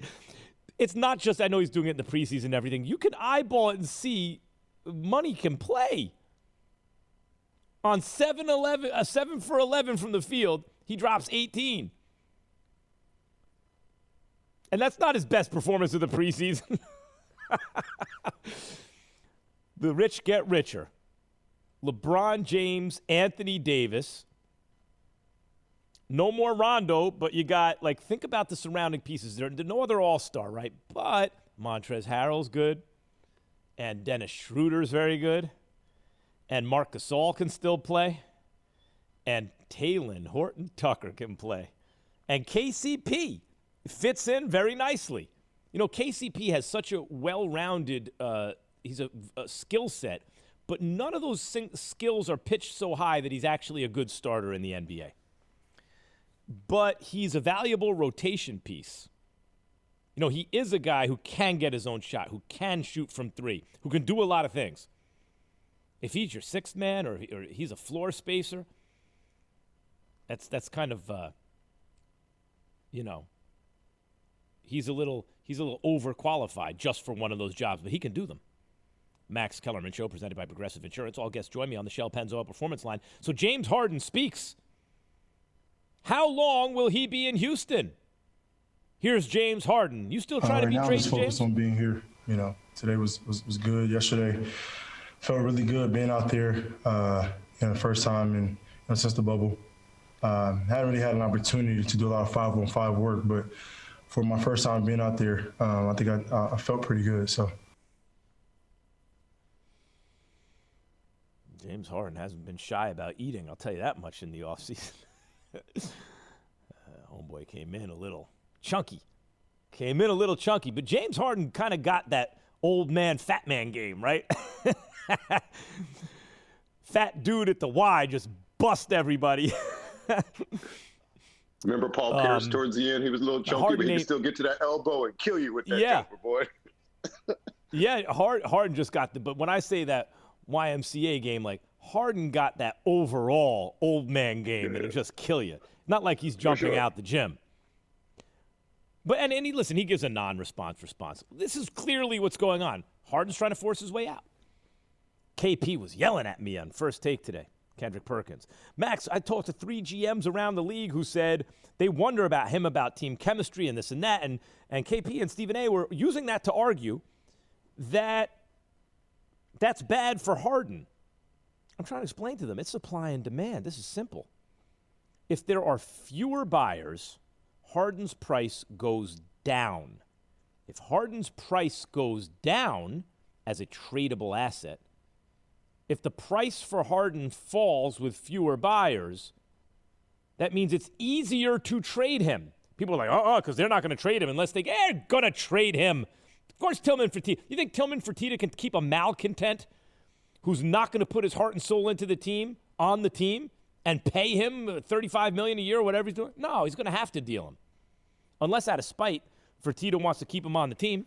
it's not just, I know he's doing it in the preseason and everything. You can eyeball it and see money can play. On 7 for 11 from the field, he drops 18. And that's not his best performance of the preseason. The rich get richer. LeBron James, Anthony Davis. No more Rondo, but you got, like, think about the surrounding pieces. There's no other all-star, right? But Montrezl Harrell's good. And Dennis Schroeder's very good. And Marc Gasol can still play. And Taylor Horton Tucker can play. And KCP fits in very nicely. KCP has such a well-rounded he's a skill set, but none of those skills are pitched so high that he's actually a good starter in the NBA. But he's a valuable rotation piece. He is a guy who can get his own shot, who can shoot from three, who can do a lot of things. If he's your sixth man or he's a floor spacer, that's kind of, he's a little overqualified just for one of those jobs, but he can do them. Max Kellerman Show, presented by Progressive Insurance. All guests join me on the Shell Pennzoil Performance Line. So James Harden speaks. How long will he be in Houston? Here's James Harden. You still trying to be traded, James? I'm just focused on being here. Today was good. Yesterday felt really good being out there. The first time since the bubble. Haven't really had an opportunity to do a lot of 5-on-5 work, but for my first time being out there, I think I felt pretty good. So. James Harden hasn't been shy about eating, I'll tell you that much in the offseason. Homeboy came in a little chunky. But James Harden kind of got that old man, fat man game, right? Fat dude at the Y just bust everybody. Remember Paul Pierce towards the end? He was a little chunky, but he could still get to that elbow and kill you with that jumper, boy. Yeah, Harden just got but when I say that YMCA game, like Harden got that overall old man game and it just kill you. Not like he's jumping out the gym. But and he gives a non-response response. This is clearly what's going on. Harden's trying to force his way out. KP was yelling at me on First Take today. Kendrick Perkins. Max, I talked to 3 GMs around the league who said they wonder about team chemistry and this and that. And KP and Stephen A were using that to argue that that's bad for Harden. I'm trying to explain to them, it's supply and demand. This is simple. If there are fewer buyers, Harden's price goes down. If Harden's price goes down as a tradable asset, if the price for Harden falls with fewer buyers, that means it's easier to trade him. People are like, because they're not going to trade him unless they're going to trade him. Of course, Tillman Fertitta. You think Tillman Fertitta can keep a malcontent who's not going to put his heart and soul into the team, on the team, and pay him $35 million a year or whatever he's doing? No, he's going to have to deal him. Unless out of spite, Fertitta wants to keep him on the team.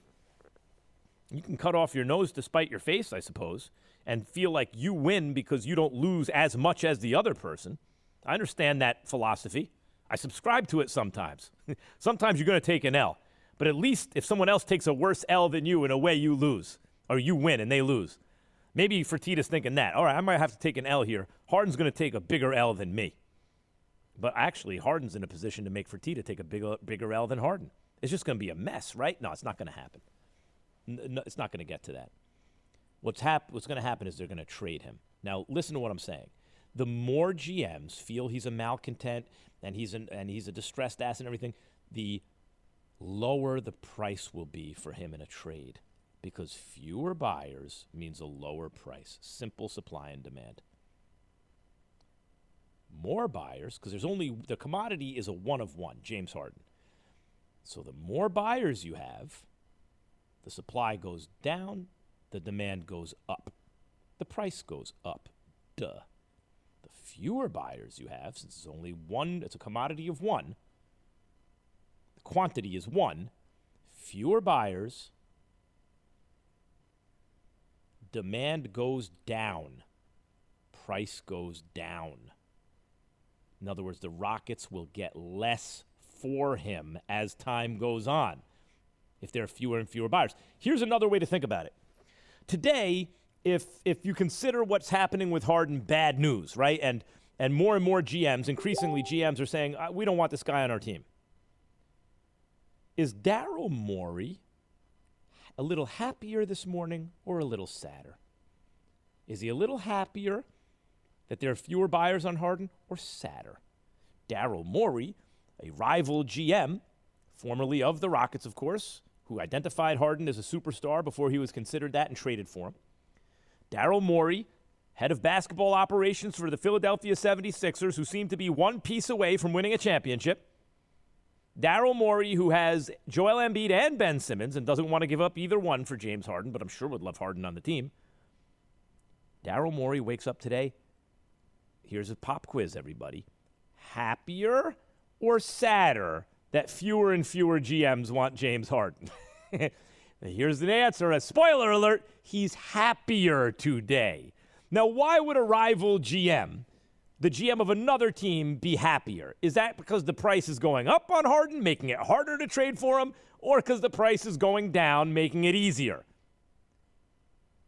You can cut off your nose to spite your face, I suppose, and feel like you win because you don't lose as much as the other person. I understand that philosophy. I subscribe to it sometimes. Sometimes you're going to take an L. But at least if someone else takes a worse L than you, in a way you lose. Or you win and they lose. Maybe Fertitta's thinking that. All right, I might have to take an L here. Harden's going to take a bigger L than me. But actually, Harden's in a position to make Fertitta take a bigger L than Harden. It's just going to be a mess, right? No, it's not going to happen. No, it's not going to get to that. What's going to happen is they're going to trade him. Now, listen to what I'm saying. The more GMs feel he's a malcontent and he's a distressed ass and everything, the lower the price will be for him in a trade, because fewer buyers means a lower price. Simple supply and demand. More buyers, because the commodity is a one of one, James Harden. So the more buyers you have, the supply goes down, the demand goes up. The price goes up. Duh. The fewer buyers you have, since it's only one, it's a commodity of one, the quantity is one, fewer buyers, demand goes down, price goes down. In other words, the Rockets will get less for him as time goes on if there are fewer and fewer buyers. Here's another way to think about it. Today, if you consider what's happening with Harden bad news, right? And more and more GMs, increasingly GMs are saying, we don't want this guy on our team. Is Daryl Morey a little happier this morning or a little sadder? Is he a little happier that there are fewer buyers on Harden, or sadder? Daryl Morey, a rival GM, formerly of the Rockets, of course, who identified Harden as a superstar before he was considered that and traded for him. Daryl Morey, head of basketball operations for the Philadelphia 76ers, who seem to be one piece away from winning a championship. Daryl Morey, who has Joel Embiid and Ben Simmons and doesn't want to give up either one for James Harden, but I'm sure would love Harden on the team. Daryl Morey wakes up today. Here's a pop quiz, everybody. Happier or sadder that fewer and fewer GMs want James Harden? Here's the answer. A spoiler alert, he's happier today. Now, why would a rival GM, the GM of another team, be happier? Is that because the price is going up on Harden, making it harder to trade for him, or because the price is going down, making it easier?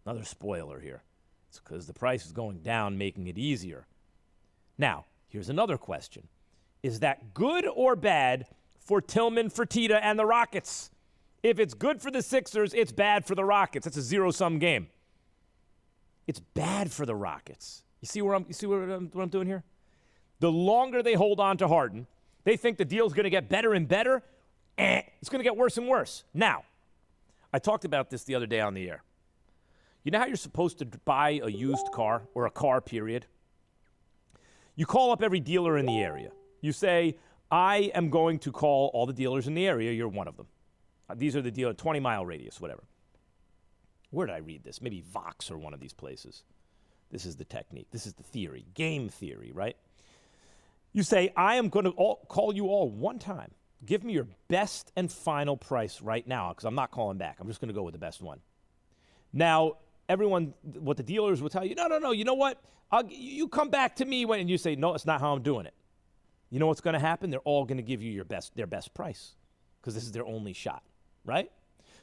Another spoiler here. It's because the price is going down, making it easier. Now, here's another question. Is that good or bad for Tillman Fertitta and the Rockets? If it's good for the Sixers, it's bad for the Rockets. It's a zero-sum game. It's bad for the Rockets. You see what I'm doing here? The longer they hold on to Harden, they think the deal's going to get better and better. It's going to get worse and worse. Now, I talked about this the other day on the air. You know how you're supposed to buy a used car, or a car, period? You call up every dealer in the area. You say, I am going to call all the dealers in the area. You're one of them. These are the dealers, 20-mile radius, whatever. Where did I read this? Maybe Vox or one of these places. This is the technique. This is the theory, game theory, right? You say, I am going to call you all one time. Give me your best and final price right now, because I'm not calling back. I'm just going to go with the best one. Now, everyone, what the dealers will tell you, no, you know what? You come back to me when, and you say, no, it's not how I'm doing it. You know what's going to happen? They're all going to give you their best price, because this is their only shot, right?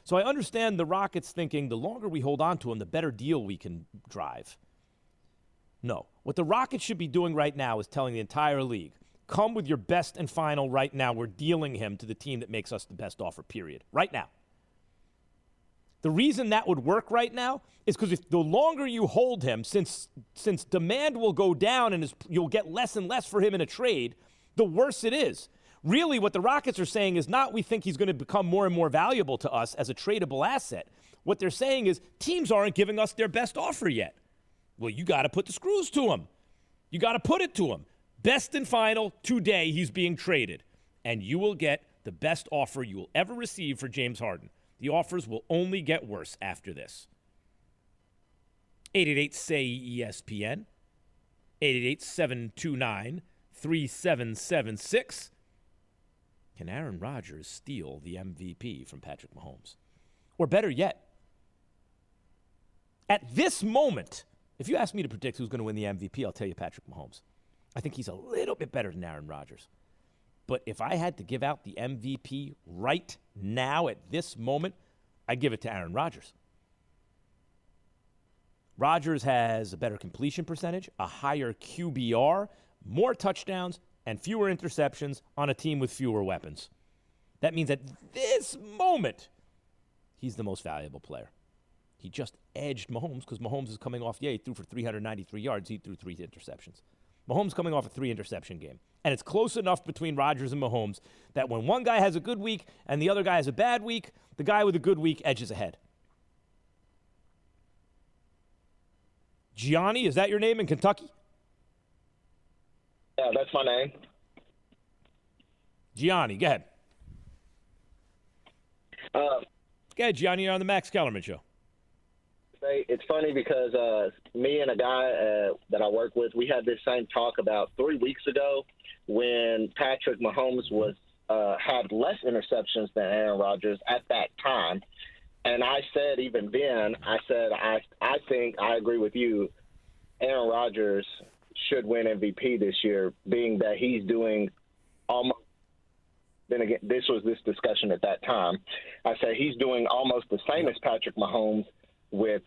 So I understand the Rockets thinking the longer we hold on to him, the better deal we can drive. No. What the Rockets should be doing right now is telling the entire league, come with your best and final right now. We're dealing him to the team that makes us the best offer, period. Right now. The reason that would work right now is because if the longer you hold him, since demand will go down and you'll get less and less for him in a trade, the worse it is. Really, what the Rockets are saying is not we think he's going to become more and more valuable to us as a tradable asset. What they're saying is teams aren't giving us their best offer yet. Well, you got to put the screws to him. You got to put it to him. Best and final, today he's being traded. and you will get the best offer you will ever receive for James Harden. The offers will only get worse after this. 888-SAY-ESPN, 888-729-3776. Can Aaron Rodgers steal the MVP from Patrick Mahomes? Or better yet, at this moment, if you ask me to predict who's going to win the MVP, I'll tell you Patrick Mahomes. I think he's a little bit better than Aaron Rodgers. But if I had to give out the MVP right now at this moment, I'd give it to Aaron Rodgers. Rodgers has a better completion percentage, a higher QBR, more touchdowns, and fewer interceptions on a team with fewer weapons. That means at this moment, he's the most valuable player. He just edged Mahomes because Mahomes is coming off, he threw for 393 yards. He threw 3 interceptions. Mahomes coming off a 3-interception game. And it's close enough between Rodgers and Mahomes that when one guy has a good week and the other guy has a bad week, the guy with a good week edges ahead. Gianni, is that your name in Kentucky? Yeah, that's my name. Gianni, go ahead. Go ahead, Gianni, you're on the Max Kellerman Show. It's funny because me and a guy that I work with, we had this same talk about 3 weeks ago when Patrick Mahomes was had less interceptions than Aaron Rodgers at that time. And I said even then, I think I agree with you, Aaron Rodgers should win MVP this year, being that he's doing almost – then again, this was this discussion at that time. I said he's doing almost the same as Patrick Mahomes with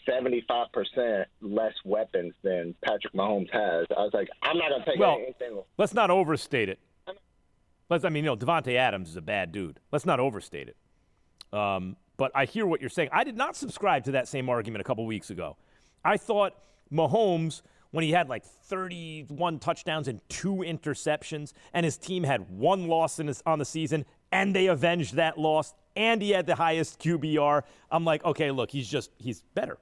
75% less weapons than Patrick Mahomes has. I was like, I'm not going to take anything. Let's not overstate it. Devontae Adams is a bad dude. Let's not overstate it. But I hear what you're saying. I did not subscribe to that same argument a couple weeks ago. I thought Mahomes, when he had like 31 touchdowns and 2 interceptions, and his team had 1 loss on the season, and they avenged that loss, and he had the highest QBR, I'm like, okay, look, he's better.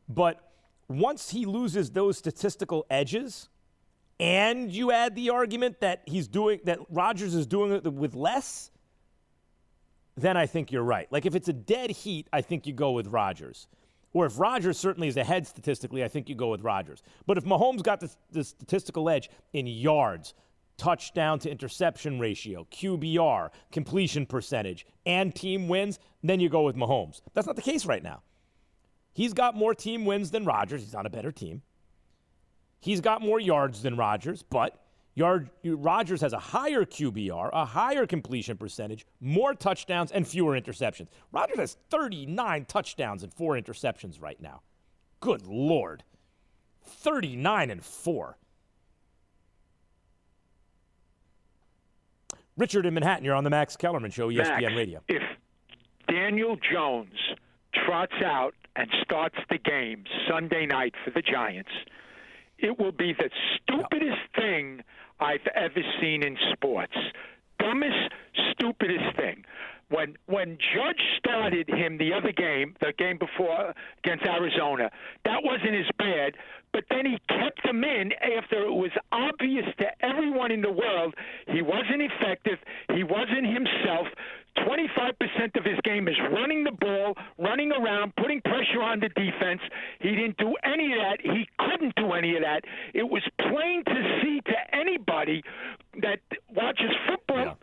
But once he loses those statistical edges, and you add the argument that Rodgers is doing it with less, then I think you're right. Like if it's a dead heat, I think you go with Rodgers. Or if Rodgers certainly is ahead statistically, I think you go with Rodgers. But if Mahomes got the statistical edge in yards, touchdown to interception ratio, QBR, completion percentage, and team wins, then you go with Mahomes. That's not the case right now. He's got more team wins than Rodgers. He's on a better team. He's got more yards than Rodgers, but Rodgers has a higher QBR, a higher completion percentage, more touchdowns, and fewer interceptions. Rodgers has 39 touchdowns and 4 interceptions right now. Good Lord. 39 and 4. Richard in Manhattan, you're on the Max Kellerman Show, ESPN Max, Radio. If Daniel Jones trots out and starts the game Sunday night for the Giants, it will be the stupidest thing I've ever seen in sports. Dumbest, stupidest thing. When Judge started him the game before against Arizona, that wasn't as bad, but then he kept him in after it was obvious to everyone in the world he wasn't effective, he wasn't himself. 25% of his game is running the ball, running around, putting pressure on the defense. He didn't do any of that. He couldn't do any of that. It was plain to see to anybody that watches football.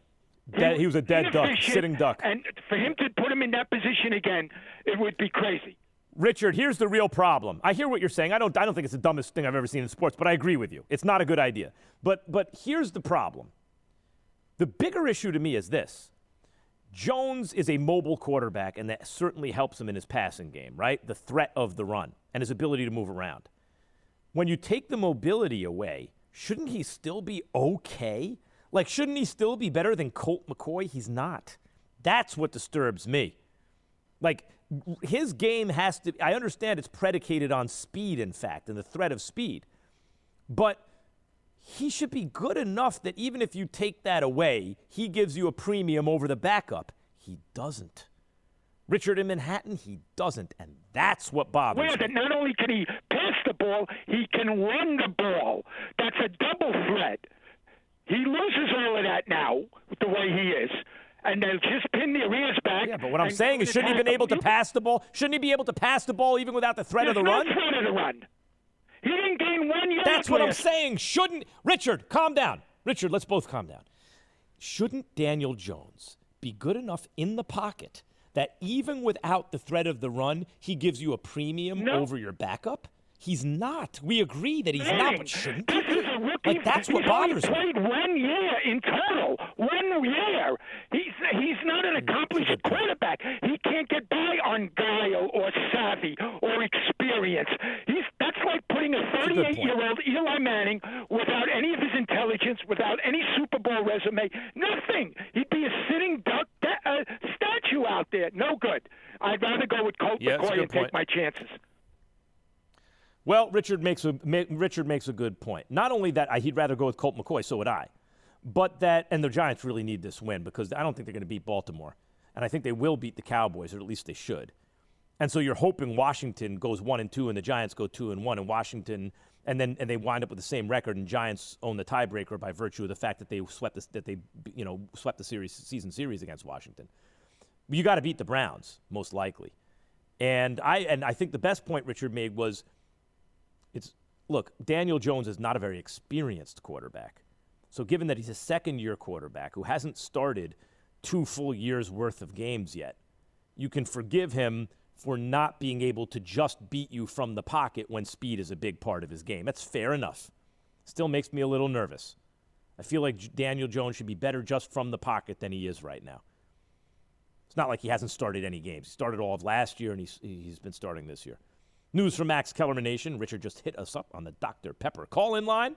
Yeah. He was a dead duck, sitting duck. And for him to put him in that position again, it would be crazy. Richard, here's the real problem. I hear what you're saying. I don't think it's the dumbest thing I've ever seen in sports, but I agree with you. It's not a good idea. But here's the problem. The bigger issue to me is this. Jones is a mobile quarterback, and that certainly helps him in his passing game, right? The threat of the run and his ability to move around. When you take the mobility away, shouldn't he still be okay? Like, shouldn't he still be better than Colt McCoy? He's not. That's what disturbs me. Like, his game has to – I understand it's predicated on speed, in fact, and the threat of speed. But he should be good enough that even if you take that away, he gives you a premium over the backup. He doesn't. Richard in Manhattan, he doesn't, and that's what bothers me. That not only can he pass the ball, he can run the ball. That's a double threat. He loses all of that now, the way he is. And they'll just pin their ears back. Yeah, but what I'm saying is, shouldn't he been able to pass the ball? Shouldn't he be able to pass the ball even without the threat of the run? There's no threat of the run. He didn't gain 1 yard. That's what I'm saying. Shouldn't Richard, calm down. Richard, let's both calm down. Shouldn't Daniel Jones be good enough in the pocket that even without the threat of the run, he gives you a premium over your backup? He's not. We agree that he's not, but shouldn't he? Like, that's what bothers me. He's played 1 year in total. 1 year. He's not an accomplished quarterback. He can't get by on guile or savvy or experience. That's like putting a 38-year-old Eli Manning without any of his intelligence, without any Super Bowl resume, nothing. He'd be a sitting duck statue out there. No good. I'd rather go with Colt McCoy and take my chances. Well, Richard makes a good point. Not only that, he'd rather go with Colt McCoy, so would I. But that, and the Giants really need this win because I don't think they're going to beat Baltimore. And I think they will beat the Cowboys, or at least they should. And so you're hoping Washington goes 1-2 and the Giants go 2-1 and Washington, and they wind up with the same record and Giants own the tiebreaker by virtue of the fact that they swept the season series against Washington. But you got to beat the Browns, most likely. And I think the best point Richard made was, look, Daniel Jones is not a very experienced quarterback. So given that he's a second-year quarterback who hasn't started 2 full years' worth of games yet, you can forgive him for not being able to just beat you from the pocket when speed is a big part of his game. That's fair enough. Still makes me a little nervous. I feel like Daniel Jones should be better just from the pocket than he is right now. It's not like he hasn't started any games. He started all of last year, and he's been starting this year. News from Max Kellerman Nation. Richard just hit us up on the Dr. Pepper call-in line.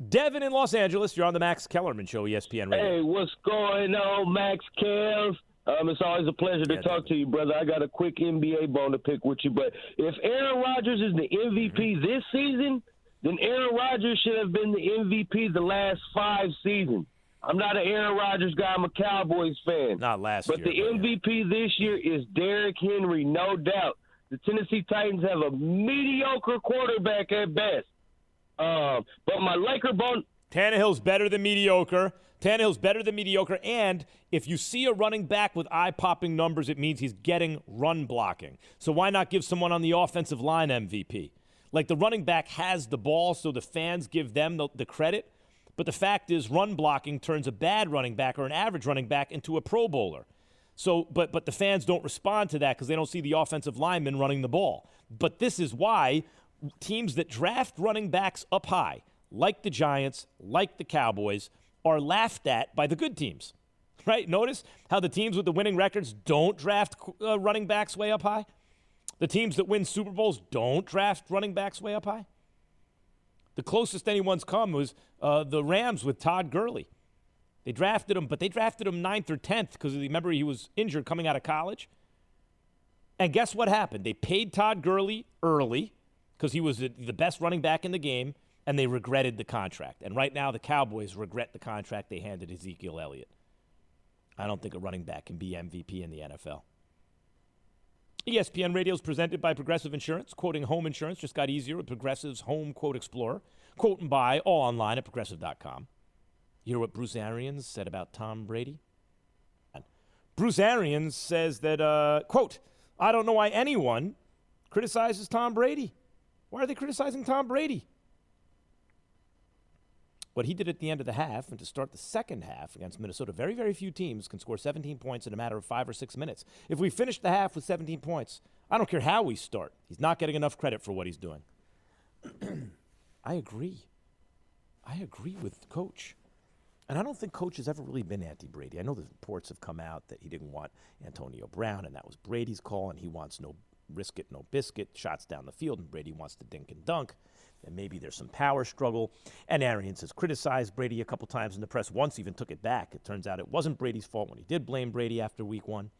Devin in Los Angeles, you're on the Max Kellerman Show, ESPN Radio. Hey, what's going on, Max Kells? It's always a pleasure to talk to you, brother. I got a quick NBA bone to pick with you, but if Aaron Rodgers is the MVP this season, then Aaron Rodgers should have been the MVP the last 5 seasons. I'm not an Aaron Rodgers guy. I'm a Cowboys fan. Not last year. But the MVP this year is Derrick Henry, no doubt. The Tennessee Titans have a mediocre quarterback at best. But my Laker bone... Tannehill's better than mediocre. And if you see a running back with eye-popping numbers, it means he's getting run blocking. So why not give someone on the offensive line MVP? Like, the running back has the ball, so the fans give them the credit. But the fact is, run blocking turns a bad running back or an average running back into a Pro Bowler. So, but the fans don't respond to that because they don't see the offensive lineman running the ball. But this is why teams that draft running backs up high, like the Giants, like the Cowboys, are laughed at by the good teams, right? Notice how the teams with the winning records don't draft running backs way up high? The teams that win Super Bowls don't draft running backs way up high? The closest anyone's come was the Rams with Todd Gurley. They drafted him, but they drafted him 9th or 10th because remember he was injured coming out of college. And guess what happened? They paid Todd Gurley early because he was the best running back in the game, and they regretted the contract. And right now the Cowboys regret the contract they handed Ezekiel Elliott. I don't think a running back can be MVP in the NFL. ESPN Radio is presented by Progressive Insurance. Quoting home insurance just got easier with Progressive's Home Quote Explorer. Quote and buy all online at Progressive.com. You hear what Bruce Arians said about Tom Brady? Bruce Arians says that, quote, I don't know why anyone criticizes Tom Brady. Why are they criticizing Tom Brady? What he did at the end of the half and to start the second half against Minnesota, very, very few teams can score 17 points in a matter of 5 or 6 minutes. If we finish the half with 17 points, I don't care how we start. He's not getting enough credit for what he's doing. I agree. I agree with Coach. And I don't think Coach has ever really been anti-Brady. I know the reports have come out that he didn't want Antonio Brown, and that was Brady's call, and he wants no risk it, no biscuit, shots down the field, and Brady wants to dink and dunk. And maybe there's some power struggle. And Arians has criticized Brady a couple times in the press, once even took it back. It turns out it wasn't Brady's fault when he did blame Brady after week 1.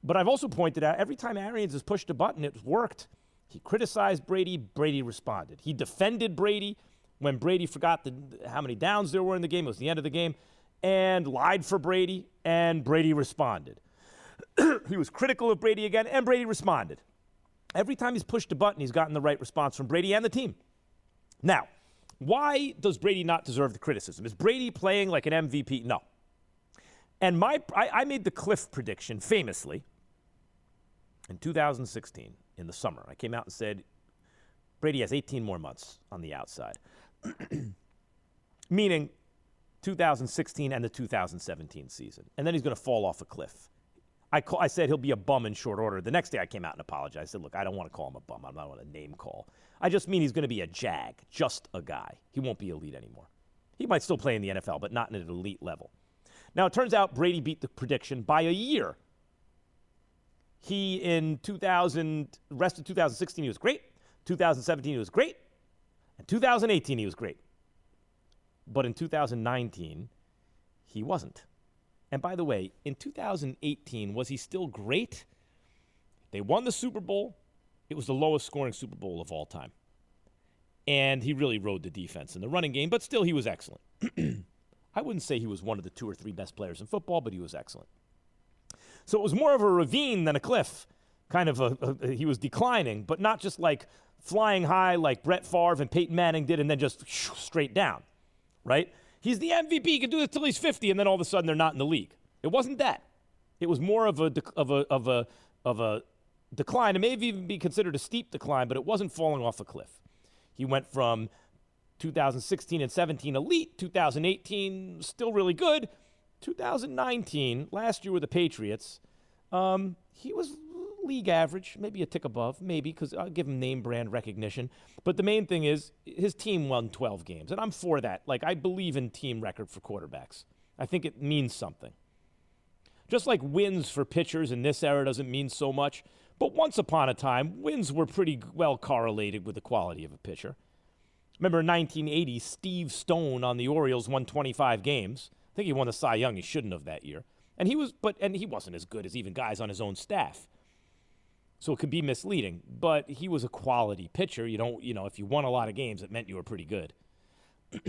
But I've also pointed out every time Arians has pushed a button, it's worked. He criticized Brady, Brady responded. He defended Brady when Brady forgot how many downs there were in the game. It was the end of the game. And lied for Brady, and Brady responded. He was critical of Brady again, and Brady responded. Every time he's pushed a button, he's gotten the right response from Brady and the team. Now, Why does Brady not deserve the criticism? Is Brady playing like an MVP? No. And I made the cliff prediction famously in 2016 in the summer. I came out and said Brady has 18 more months on the outside, meaning 2016 and the 2017 season. And then he's going to fall off a cliff. I said he'll be a bum in short order. The next day I came out and apologized. I said, look, I don't want to call him a bum. I'm not on a name call. I just mean he's going to be a jag, just a guy. He won't be elite anymore. He might still play in the NFL, but not at an elite level. Now, it turns out Brady beat the prediction by a year. He, rest of 2016, he was great. 2017, he was great. And 2018, he was great. But in 2019, he wasn't. And by the way, in 2018, was he still great? They won the Super Bowl. It was the lowest scoring Super Bowl of all time. And he really rode the defense in the running game, but still he was excellent. I wouldn't say he was one of the 2 or 3 best players in football, but he was excellent. So it was more of a ravine than a cliff. Kind of he was declining, but not just like flying high like Brett Favre and Peyton Manning did and then just straight down, right? He's the MVP. He can do this till he's 50, and then all of a sudden they're not in the league. It wasn't that. It was more of a decline. It may even be considered a steep decline, but it wasn't falling off a cliff. He went from 2016 and 17 elite, 2018 still really good, 2019 last year with the Patriots, he was league average, maybe a tick above, maybe, because I'll give him name brand recognition. But the main thing is his team won 12 games, and I'm for that. Like, I believe in team record for quarterbacks. I think it means something. Just like wins for pitchers in this era doesn't mean so much, but once upon a time, wins were pretty well correlated with the quality of a pitcher. Remember in 1980, Steve Stone on the Orioles won 25 games. I think he won the Cy Young. He shouldn't have that year. And he wasn't as good as even guys on his own staff. So it could be misleading, but he was a quality pitcher. If you won a lot of games, it meant you were pretty good.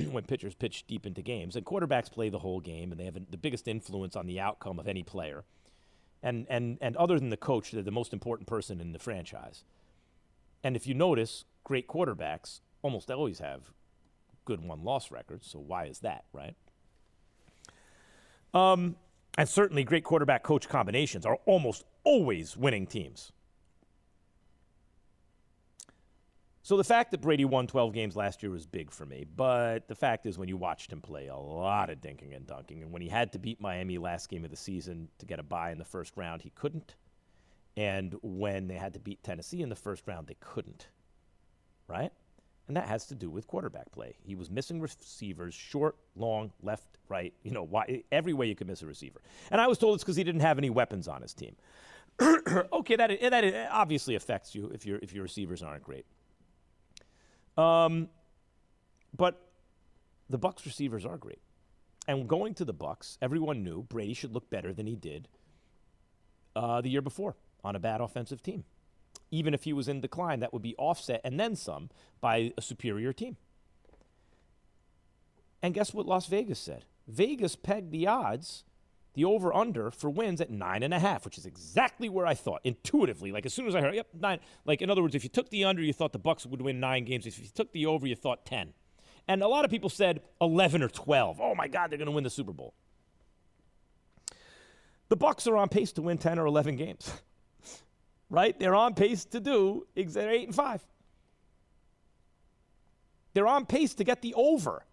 When pitchers pitch deep into games, and quarterbacks play the whole game, and they have the biggest influence on the outcome of any player. And other than the coach, they're the most important person in the franchise. And if you notice, great quarterbacks almost always have good won-loss records. So why is that, right? And certainly great quarterback-coach combinations are almost always winning teams. So the fact that Brady won 12 games last year was big for me. But the fact is, when you watched him play, a lot of dinking and dunking. And when he had to beat Miami last game of the season to get a bye in the first round, he couldn't. And when they had to beat Tennessee in the first round, they couldn't. Right? And that has to do with quarterback play. He was missing receivers, short, long, left, right, every way you could miss a receiver. And I was told it's because he didn't have any weapons on his team. Okay, that obviously affects you if your receivers aren't great. But the Bucs receivers are great. And going to the Bucs, everyone knew Brady should look better than he did the year before on a bad offensive team. Even if he was in decline, that would be offset and then some by a superior team. And guess what Las Vegas said? Vegas pegged the odds, the over-under for wins at 9.5, which is exactly where I thought, intuitively. Like, as soon as I heard, 9. Like, in other words, if you took the under, you thought the Bucs would win 9 games. If you took the over, you thought 10. And a lot of people said 11 or 12. Oh, my God, they're going to win the Super Bowl. The Bucs are on pace to win 10 or 11 games. Right? They're on pace to do 8-5. They're on pace to get the over.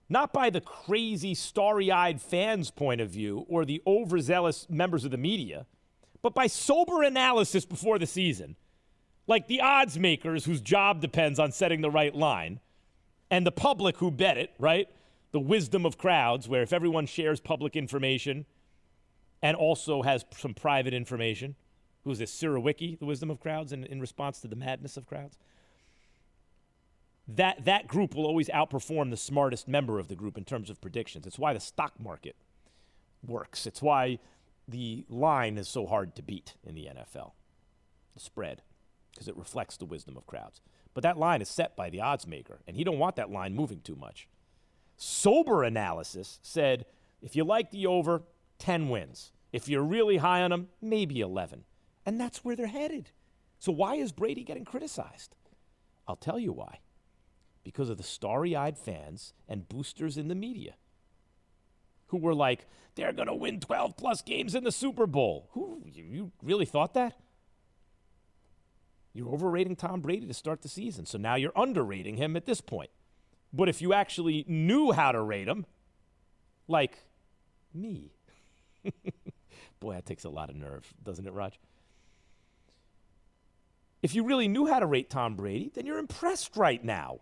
Not by the crazy, starry-eyed fans' point of view or the overzealous members of the media, but by sober analysis before the season. Like the odds makers whose job depends on setting the right line, and the public who bet it, right? The wisdom of crowds, where if everyone shares public information and also has some private information, who's this, Sirawicki, the wisdom of crowds, in response to the madness of crowds? That group will always outperform the smartest member of the group in terms of predictions. It's why the stock market works. It's why the line is so hard to beat in the NFL, the spread, because it reflects the wisdom of crowds. But that line is set by the odds maker, and he don't want that line moving too much. Sober analysis said, if you like the over, 10 wins. If you're really high on them, maybe 11. And that's where they're headed. So why is Brady getting criticized? I'll tell you why. because of the starry-eyed fans and boosters in the media who were like, they're going to win 12-plus games in the Super Bowl. You really thought that? You're overrating Tom Brady to start the season, so now you're underrating him at this point. But if you actually knew how to rate him, like me. Boy, that takes a lot of nerve, doesn't it, Raj? If you really knew how to rate Tom Brady, then you're impressed right now.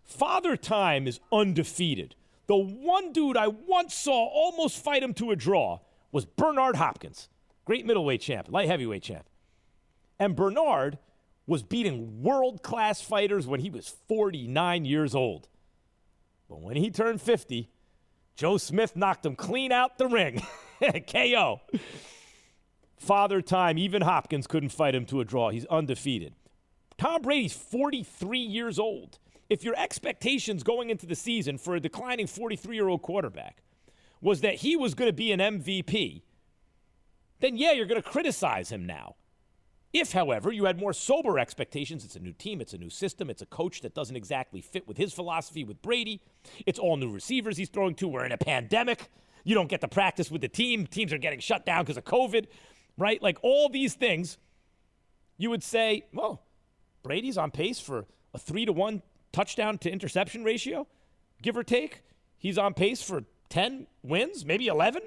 Father Time is undefeated. The one dude I once saw almost fight him to a draw was Bernard Hopkins, great middleweight champ, light heavyweight champ. And Bernard was beating world-class fighters when he was 49 years old. But when he turned 50, Joe Smith knocked him clean out the ring. KO. Father Time, even Hopkins couldn't fight him to a draw. He's undefeated. Tom Brady's 43 years old. If your expectations going into the season for a declining 43-year-old quarterback was that he was going to be an MVP, then yeah, you're going to criticize him now. If, however, you had more sober expectations, it's a new team, it's a new system, it's a coach that doesn't exactly fit with his philosophy with Brady, it's all new receivers he's throwing to, we're in a pandemic, you don't get to practice with the team, teams are getting shut down because of COVID, right? Like all these things, you would say, well, Brady's on pace for a 3-to-1 touchdown to interception ratio, give or take. He's on pace for 10 wins, maybe 11.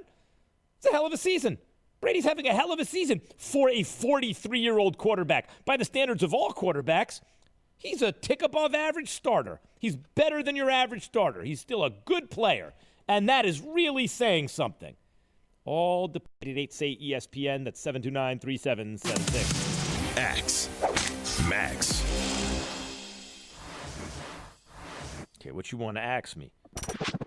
It's a hell of a season. Brady's having a hell of a season for a 43-year-old quarterback. By the standards of all quarterbacks, he's a tick above average starter. He's better than your average starter. He's still a good player, and that is really saying something. All the 888 say ESPN, that's 729-3776. Axe Max. Okay, what you want to ask me?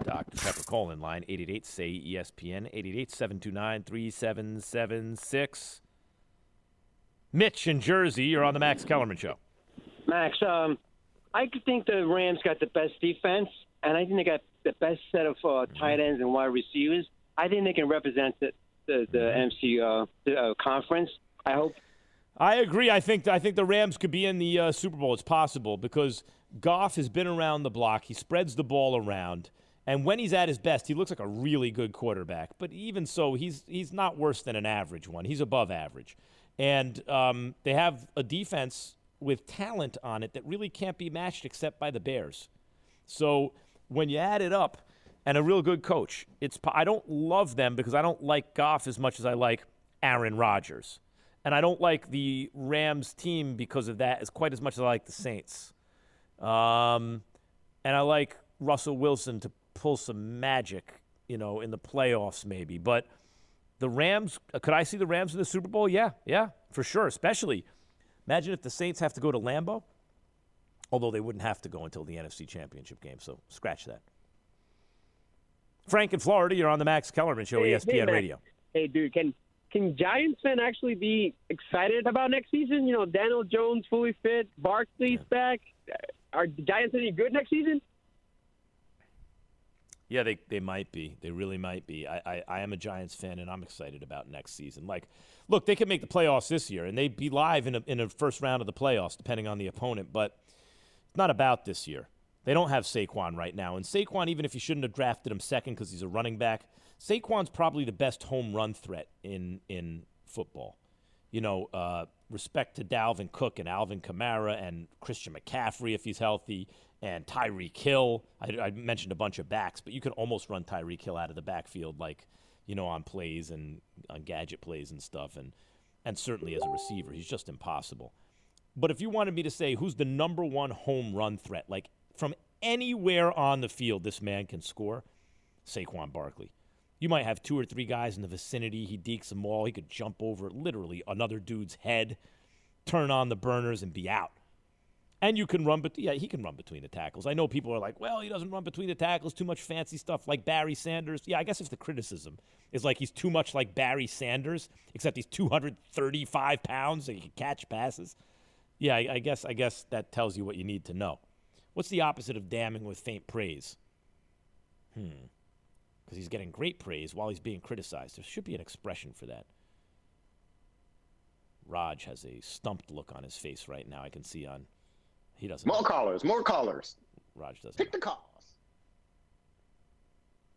Dr. Pepper call in line 888 say ESPN 888-729-3776. Mitch in Jersey, you're on the Max Kellerman Show. Max, I think the Rams got the best defense, and I think they got the best set of tight ends and wide receivers. I think they can represent the MC conference. I hope. I agree. I think the Rams could be in the Super Bowl. It's possible because Goff has been around the block. He spreads the ball around. And when he's at his best, he looks like a really good quarterback. But even so, he's not worse than an average one. He's above average. And they have a defense with talent on it that really can't be matched except by the Bears. So when you add it up, and a real good coach, I don't love them because I don't like Goff as much as I like Aaron Rodgers. And I don't like the Rams team because of that as quite as much as I like the Saints. And I like Russell Wilson to pull some magic, in the playoffs maybe. But the Rams, could I see the Rams in the Super Bowl? Yeah, for sure. Especially, imagine if the Saints have to go to Lambeau. Although they wouldn't have to go until the NFC Championship game, so scratch that. Frank in Florida, you're on the Max Kellerman Show, ESPN Radio. Hey, dude, can Giants fans actually be excited about next season? Daniel Jones fully fit, Barkley's back. Are the Giants any good next season? Yeah, they might be. They really might be. I am a Giants fan, and I'm excited about next season. Like, look, they could make the playoffs this year, and they'd be live in a first round of the playoffs, depending on the opponent. But it's not about this year. They don't have Saquon right now. And Saquon, even if you shouldn't have drafted him second because he's a running back, Saquon's probably the best home run threat in football. Respect to Dalvin Cook and Alvin Kamara and Christian McCaffrey if he's healthy and Tyreek Hill. I mentioned a bunch of backs, but you can almost run Tyreek Hill out of the backfield on plays and on gadget plays and stuff. And certainly as a receiver, he's just impossible. But if you wanted me to say who's the number one home run threat, like from anywhere on the field this man can score, Saquon Barkley. You might have 2 or 3 guys in the vicinity. He dekes them all. He could jump over literally another dude's head, turn on the burners, and be out. And you can run, he can run between the tackles. I know people are like, well, he doesn't run between the tackles, too much fancy stuff like Barry Sanders. Yeah, I guess if the criticism is like he's too much like Barry Sanders, except he's 235 pounds and he can catch passes. Yeah, I guess that tells you what you need to know. What's the opposite of damning with faint praise? Because he's getting great praise while he's being criticized. There should be an expression for that. Raj has a stumped look on his face right now. I can see on. He doesn't. More callers. Raj doesn't. Pick the calls.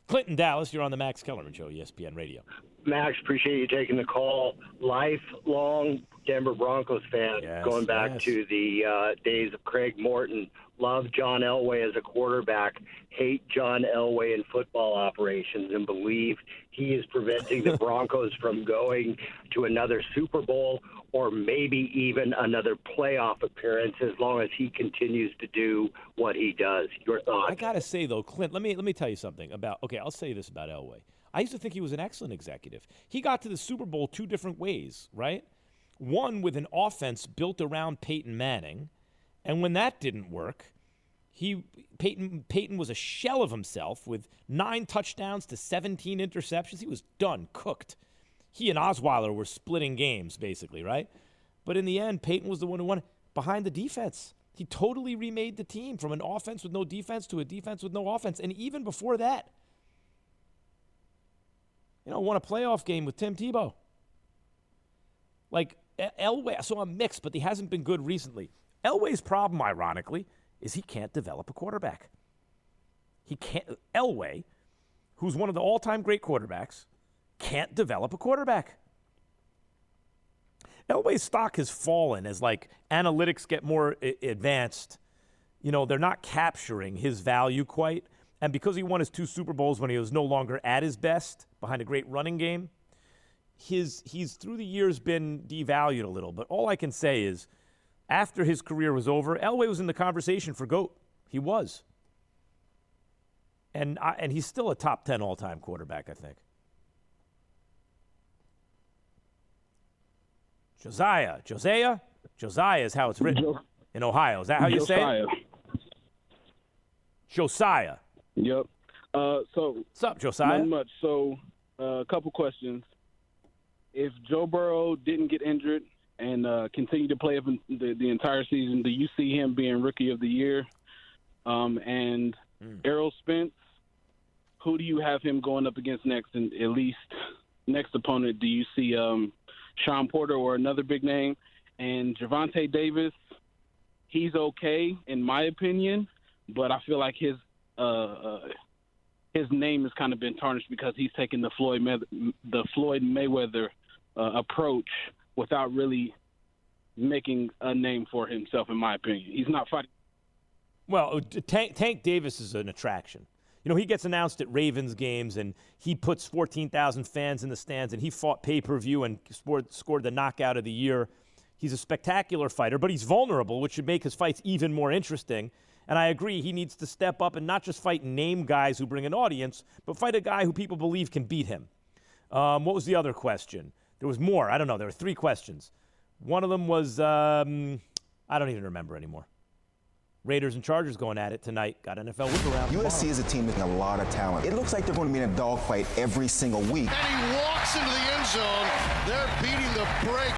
Clinton, Dallas, you're on the Max Kellerman Show, ESPN Radio. Max, appreciate you taking the call. Lifelong Denver Broncos fan, going back to the days of Craig Morton. Love John Elway as a quarterback, hate John Elway in football operations, and believe he is preventing the Broncos from going to another Super Bowl or maybe even another playoff appearance as long as he continues to do what he does. Your thoughts? I got to say, though, Clint, let me tell you something about, I'll say this about Elway. I used to think he was an excellent executive. He got to the Super Bowl 2 different ways, right? One with an offense built around Peyton Manning, and when that didn't work, Peyton was a shell of himself with 9 touchdowns to 17 interceptions. He was done, cooked. He and Osweiler were splitting games, basically, right? But in the end, Peyton was the one who won behind the defense. He totally remade the team from an offense with no defense to a defense with no offense. And even before that, won a playoff game with Tim Tebow. Like, Elway, so I'm mixed, but he hasn't been good recently. Elway's problem, ironically, is he can't develop a quarterback. Elway, who's one of the all-time great quarterbacks, can't develop a quarterback. Elway's stock has fallen as, analytics get more advanced. They're not capturing his value quite. And because he won his 2 Super Bowls when he was no longer at his best, behind a great running game, he's through the years been devalued a little. But all I can say is, after his career was over, Elway was in the conversation for GOAT. He was. And he's still a top 10 all-time quarterback, I think. Josiah is how it's written in Ohio. Is that how you say it? Josiah. Yep. What's up, Josiah? Not much. So, a couple questions. If Joe Burrow didn't get injured and continue to play the entire season, do you see him being Rookie of the Year? And Errol Spence, who do you have him going up against next? And at least next opponent, do you see Sean Porter or another big name? And Javonte Davis, he's okay in my opinion, but I feel like his name has kind of been tarnished because he's taken the Floyd Mayweather approach without really making a name for himself, in my opinion. He's not fighting. Well, Tank Davis is an attraction. He gets announced at Ravens games, and he puts 14,000 fans in the stands, and he fought pay-per-view and scored the knockout of the year. He's a spectacular fighter, but he's vulnerable, which should make his fights even more interesting. And I agree, he needs to step up and not just fight name guys who bring an audience, but fight a guy who people believe can beat him. What was the other question? There was more. I don't know. There were 3 questions. One of them was, I don't even remember anymore. Raiders and Chargers going at it tonight. Got NFL whip around. USC is a team with a lot of talent. It looks like they're going to be in a dogfight every single week. And he walks into the end zone. They're beating the brakes